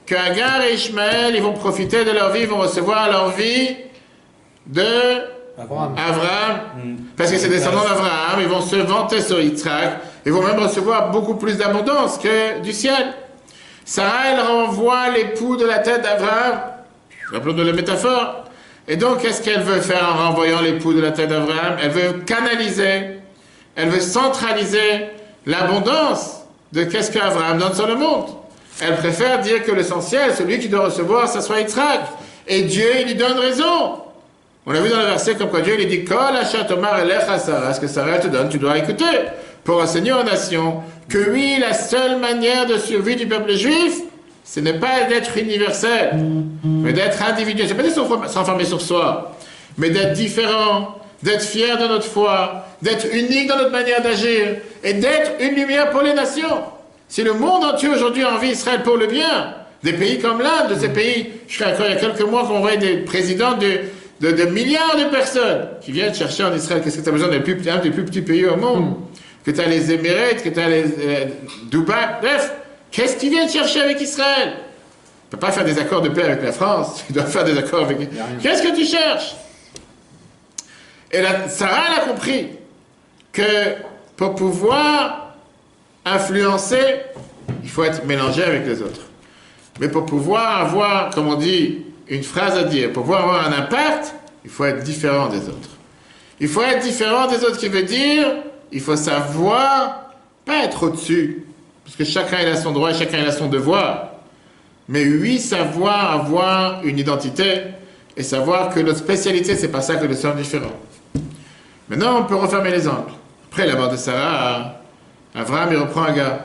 qu'Agar et Ishmaël, ils vont profiter de leur vie, ils vont recevoir leur vie de Abraham. Parce que c'est descendants d'Abraham, ils vont se vanter sur Yitzhak, ils vont même recevoir beaucoup plus d'abondance que du ciel. Sarah, elle renvoie l'époux de la tête d'Abraham. Rappelons-nous la métaphore. Et donc, qu'est-ce qu'elle veut faire en renvoyant l'époux de la tête d'Abraham? Elle veut canaliser, elle veut centraliser l'abondance de qu'est-ce qu'Abraham donne sur le monde. Elle préfère dire que l'essentiel, celui qui doit recevoir, ça soit Yitzhak. Et Dieu, il lui donne raison. On a vu dans le verset comme quoi Dieu lui dit « Kol asher tomar elecha Sarah » ce que Sarah te donne, tu dois écouter pour enseigner aux nations que oui, la seule manière de survie du peuple juif, ce n'est pas d'être universel, mais d'être individuel. C'est pas de s'enfermer sur soi, mais d'être différent, d'être fier de notre foi, d'être unique dans notre manière d'agir et d'être une lumière pour les nations. Si le monde entier aujourd'hui envie Israël pour le bien, des pays comme l'Inde, de ces pays, je crois qu'il y a quelques mois qu'on voyait des présidents de milliards de personnes qui viennent chercher en Israël. Qu'est-ce que tu as besoin d'un des plus petits pays au monde? Que tu as les Émirats, que tu as les Dubaï, bref, qu'est-ce qu'ils viennent chercher avec Israël? Tu ne peux pas faire des accords de paix avec la France, tu dois faire des accords avec... Qu'est-ce que tu cherches? Et Sarah, elle a compris que pour pouvoir influencer, il faut être mélangé avec les autres. Mais pour pouvoir avoir, comme on dit, une phrase à dire, pour pouvoir avoir un impact, il faut être différent des autres. Il faut être différent des autres, qui veut dire, il faut savoir, pas être au-dessus, parce que chacun il a son droit et chacun il a son devoir, mais oui, savoir avoir une identité et savoir que notre spécialité, c'est pas ça, que nous sommes différents. Maintenant, on peut refermer les angles. Après la mort de Sarah, Abraham, il reprend Agar.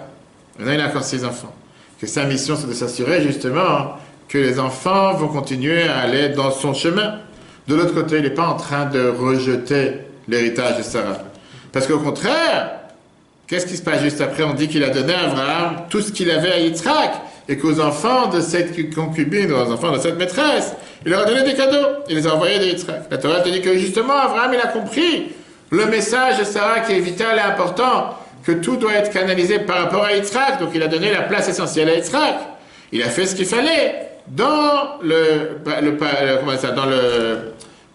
Maintenant, il a encore 6 enfants. Que sa mission, c'est de s'assurer justement que les enfants vont continuer à aller dans son chemin. De l'autre côté, il n'est pas en train de rejeter l'héritage de Sarah. Parce qu'au contraire, qu'est-ce qui se passe juste après? On dit qu'il a donné à Abraham tout ce qu'il avait à Yitzhak, et qu'aux enfants de cette concubine, aux enfants de cette maîtresse, il leur a donné des cadeaux. Il les a envoyés de Yitzhak. La Torah te dit que justement, Abraham, il a compris Le message de Sarah qui est vital et important, que tout doit être canalisé par rapport à Yitzhak. Donc il a donné la place essentielle à Yitzhak. Il a fait ce qu'il fallait dans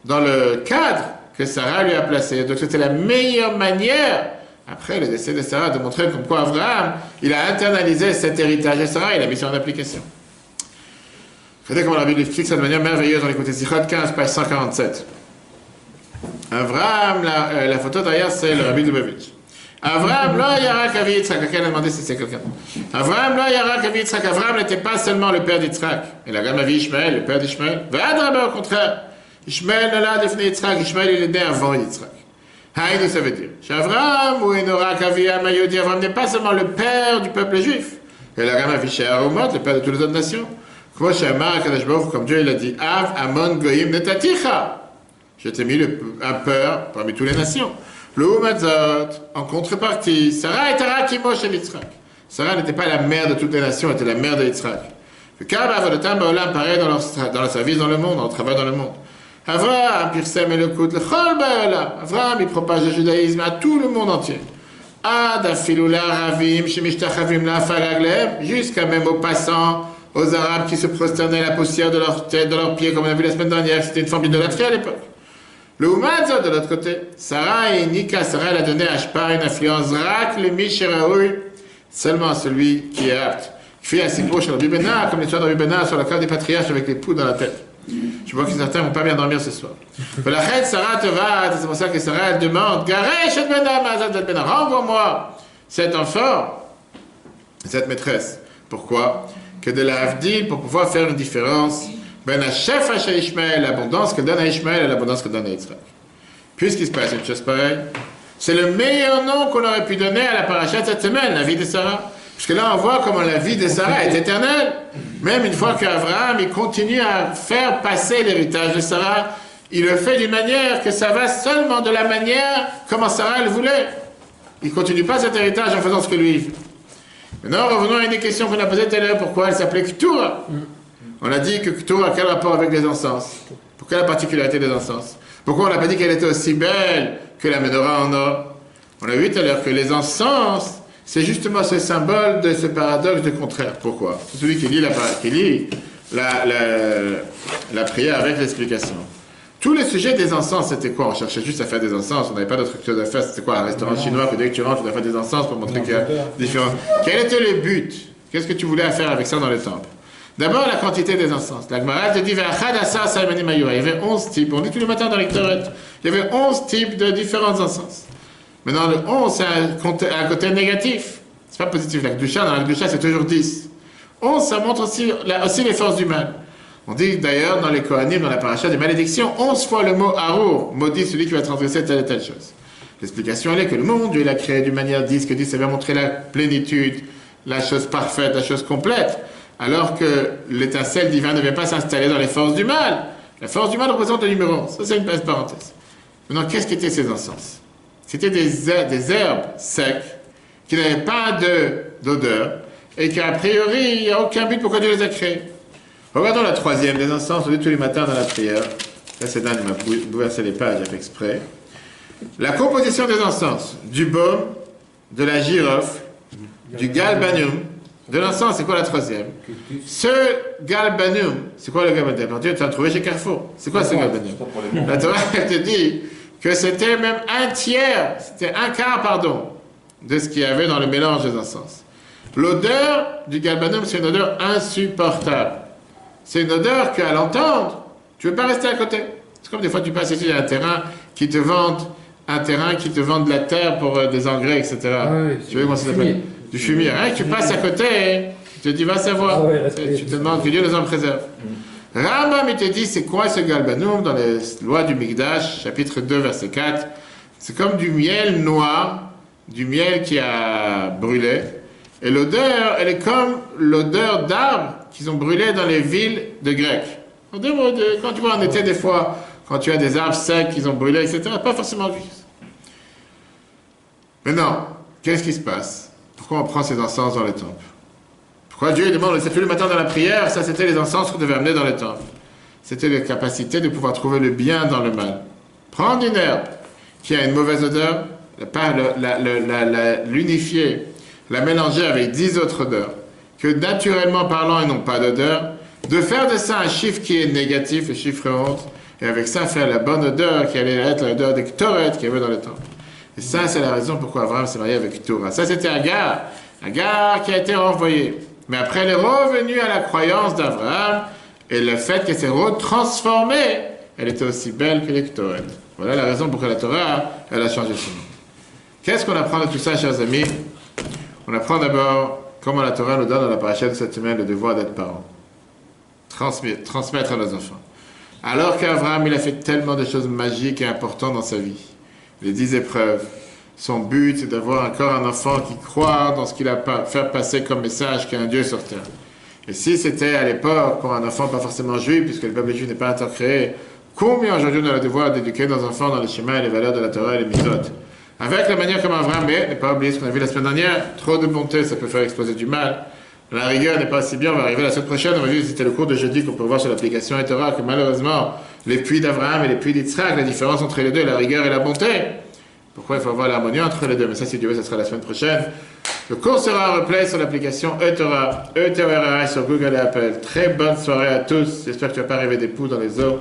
dans le cadre que Sarah lui a placé. Donc c'était la meilleure manière, après le décès de Sarah, de montrer comme quoi Abraham, il a internalisé cet héritage de Sarah, il a mis ça en application. Regardez comment la Bible explique ça de manière merveilleuse dans l'écoute Sichot 15, page 147. Abraham, la photo derrière, c'est le Rabbi Lubavitch. Abraham, là, Yara Kavi Yitzhak. Quelqu'un a demandé si c'est quelqu'un. Abraham, là, Yara Kavi Yitzhak. Abraham n'était pas seulement le père d'Yitzhak. Il a également vu Ishmaël, le père d'Ishmaël. Au contraire. Ishmaël ne l'a défini Yitzhak. Ishmaël, il est né avant Yitzhak. Haïd, ça veut dire. Abraham, ou Enora Kavi Amayodi, Abraham n'est pas seulement le père du peuple juif. Il a également vu Arumot, le père de toutes les autres nations. Comme Dieu il a dit, Av Amon Goyim Netaticha. Je t'ai mis un peur parmi toutes les nations. L'Oumadzot, en contrepartie, Sarah était Rakimo chez Yitzhak. Sarah n'était pas la mère de toutes les nations, elle était la mère de Yitzhak. Le Kaaba Avodatam Baolam, pareil dans leur service dans le monde, dans leur travail dans le monde. Avraham, Pirsem et le Kout, le Chol Baolam. Avraham, il propage le judaïsme à tout le monde entier. Ad Afilula Ravim, Shemishtachavim La Falaglem, jusqu'à même aux passants, aux Arabes qui se prosternaient la poussière de leur tête, de leurs pieds, comme on a vu la semaine dernière, c'était une forme d'idolâtrie à l'époque. Le Umazzot, de l'autre côté, Sarah et Nika, Sarah, elle a donné à Ashpar une influence rak le Misheraoui, seulement celui qui est apte. Qui fait assez proche sur le Bibena, comme l'histoire de Bibena sur la carte des patriarches avec les poux dans la tête. Je vois que certains vont pas bien dormir ce soir. La reine Sarah te va, c'est pour ça que Sarah, elle demande, Garesh et Bena, Mazat et Bena, renvoie-moi cet enfant, cette maîtresse. Pourquoi? Que de la Havdil, pour pouvoir faire une différence. Ben à chef à Ishmaël, l'abondance que donne à Ishmaël et l'abondance que donne à Yitzhak. Puisqu'il se passe une chose pareille, c'est le meilleur nom qu'on aurait pu donner à la paracha de cette semaine, la vie de Sarah. Parce que là, on voit comment la vie de Sarah est éternelle. Même une fois qu'Abraham, il continue à faire passer l'héritage de Sarah, il le fait d'une manière que ça va seulement de la manière comment Sarah le voulait. Il ne continue pas cet héritage en faisant ce que lui il fait. Maintenant, revenons à une question qu'on a posée tout à l'heure. Pourquoi elle s'appelait Ketura? On a dit que Ketura a quel rapport avec les encens? Pourquoi la particularité des encens? Pourquoi on n'a pas dit qu'elle était aussi belle que la menorah en or? On a vu tout à l'heure que les encens, c'est justement ce symbole de ce paradoxe de contraire. Pourquoi? C'est celui qui lit la prière avec l'explication. Tous les sujets des encens, c'était quoi? On cherchait juste à faire des encens, on n'avait pas d'autre chose à faire. C'était quoi? Un restaurant chinois que dès que tu rentres, tu dois faire des encens pour montrer qu'il y a différents... Quel était le but? Qu'est-ce que tu voulais faire avec ça dans le temple? D'abord, la quantité des encens. La Gemara te dit, il y avait 11 types. On dit tous les matins dans les Torah, il y avait 11 types de différents encens. Maintenant, le 11, c'est un côté négatif. C'est pas positif. La Kedusha, dans la Kedusha, c'est toujours 10. 11, ça montre aussi les forces du mal. On dit d'ailleurs dans les Kohanim, dans la paracha des malédictions, 11 fois le mot Arour, maudit celui qui va transgresser telle et telle chose. L'explication, elle est que le monde, Dieu l'a créé d'une manière 10, que 10, ça va montrer la plénitude, la chose parfaite, la chose complète. Alors que l'étincelle divine ne vient pas s'installer dans les forces du mal. La force du mal représente le numéro 11. Ça, c'est une petite parenthèse. Maintenant, qu'est-ce qu'étaient ces encens? C'était des herbes secs qui n'avaient pas d'odeur et qu'a priori, il n'y a aucun but pourquoi Dieu les a créés. Regardons la troisième des encens, on dit tous les matins dans la prière. Là, c'est Dan, il m'a bouleversé les pages, j'ai fait exprès. La composition des encens, du baume, de la girofle, du galbanum. De l'encens, c'est quoi la troisième? Ce galbanum, c'est quoi le galbanum? Tu vas trouver chez Carrefour. C'est quoi ce galbanum? La Torah, elle te dit que c'était même c'était un quart, pardon, de ce qu'il y avait dans le mélange des encens. L'odeur du galbanum, c'est une odeur insupportable. C'est une odeur qu'à l'entendre, tu ne veux pas rester à côté. C'est comme des fois tu passes ici à un terrain qui te vendent de la terre pour des engrais, etc. Ah oui, tu veux comment ça s'appelle? Du fumier. Hein, tu passes à côté, tu te dis, va savoir. Ah ouais, tu te demandes que Dieu nous en préserve. Rambam, il te dit, c'est quoi ce galbanum dans les lois du Mikdash, chapitre 2, verset 4? C'est comme du miel noir, du miel qui a brûlé. Et l'odeur, elle est comme l'odeur d'arbres qu'ils ont brûlé dans les villes de Grecs. Quand tu vois en été, des fois, quand tu as des arbres secs qu'ils ont brûlés, etc., pas forcément juste. Maintenant, qu'est-ce qui se passe? Pourquoi on prend ces encens dans le temple? Pourquoi Dieu demande, c'est tous le matin dans la prière, ça c'était les encens qu'on devait amener dans le temple. C'était la capacité de pouvoir trouver le bien dans le mal. Prendre une herbe qui a une mauvaise odeur, l'unifier, la mélanger avec 10 autres odeurs, que naturellement parlant, ils n'ont pas d'odeur, de faire de ça un chiffre qui est négatif, le chiffre honte, et avec ça faire la bonne odeur qui allait être l'odeur des Ktoret qu'il y avait dans le temple. Et ça, c'est la raison pourquoi Abraham s'est marié avec Torah. Ça, c'était Agar qui a été renvoyée. Mais après, elle est revenue à la croyance d'Abraham, et le fait qu'elle s'est retransformée, elle était aussi belle que les Ktoret. Voilà la raison pour laquelle la Torah, elle a changé son nom. Qu'est-ce qu'on apprend de tout ça, chers amis? On apprend d'abord comment la Torah nous donne dans la paracha de cette semaine le devoir d'être parent. Transmettre à nos enfants. Alors qu'Abraham, il a fait tellement de choses magiques et importantes dans sa vie. Les 10 épreuves. Son but, c'est d'avoir encore un enfant qui croit dans ce qu'il a fait passer comme message qu'il y a un Dieu sur terre. Et si c'était à l'époque pour un enfant pas forcément juif, puisque le peuple juif n'est pas encore créé, combien aujourd'hui on a le devoir d'éduquer nos enfants dans le schéma et les valeurs de la Torah et les mitzvot? Avec la manière comme Abraham, mais ne pas oublier ce qu'on a vu la semaine dernière, trop de bonté, ça peut faire exploser du mal. La rigueur n'est pas si bien, on va arriver la semaine prochaine, on va vu, c'était le cours de jeudi qu'on peut voir sur l'application Torah, que malheureusement, les puits d'Abraham et les puits d'Yitzhak, la différence entre les deux, la rigueur et la bonté. Pourquoi il faut avoir l'harmonie entre les deux? Mais ça, si Dieu veut, ça sera la semaine prochaine. Le cours sera en replay sur l'application Torah, E-Torah sur Google et Apple. Très bonne soirée à tous. J'espère que tu vas pas arriver des poux dans les os.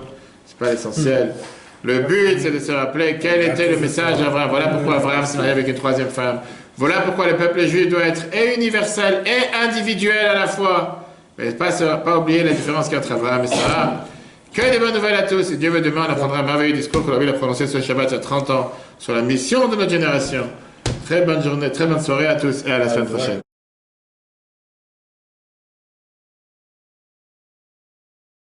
C'est pas l'essentiel. Le but, c'est de se rappeler quel était le message d'Abraham. Voilà pourquoi Abraham s'est marié avec une troisième femme. Voilà pourquoi le peuple juif doit être et universel et individuel à la fois. Mais pas oublier la différence qu'il y a entre Abraham et Sarah. Que des bonnes nouvelles à tous. Et Dieu veut demain, on apprendra un merveilleux discours qu'on a prononcé ce Shabbat il y a 30 ans sur la mission de notre génération. Très bonne journée, très bonne soirée à tous et à la semaine prochaine.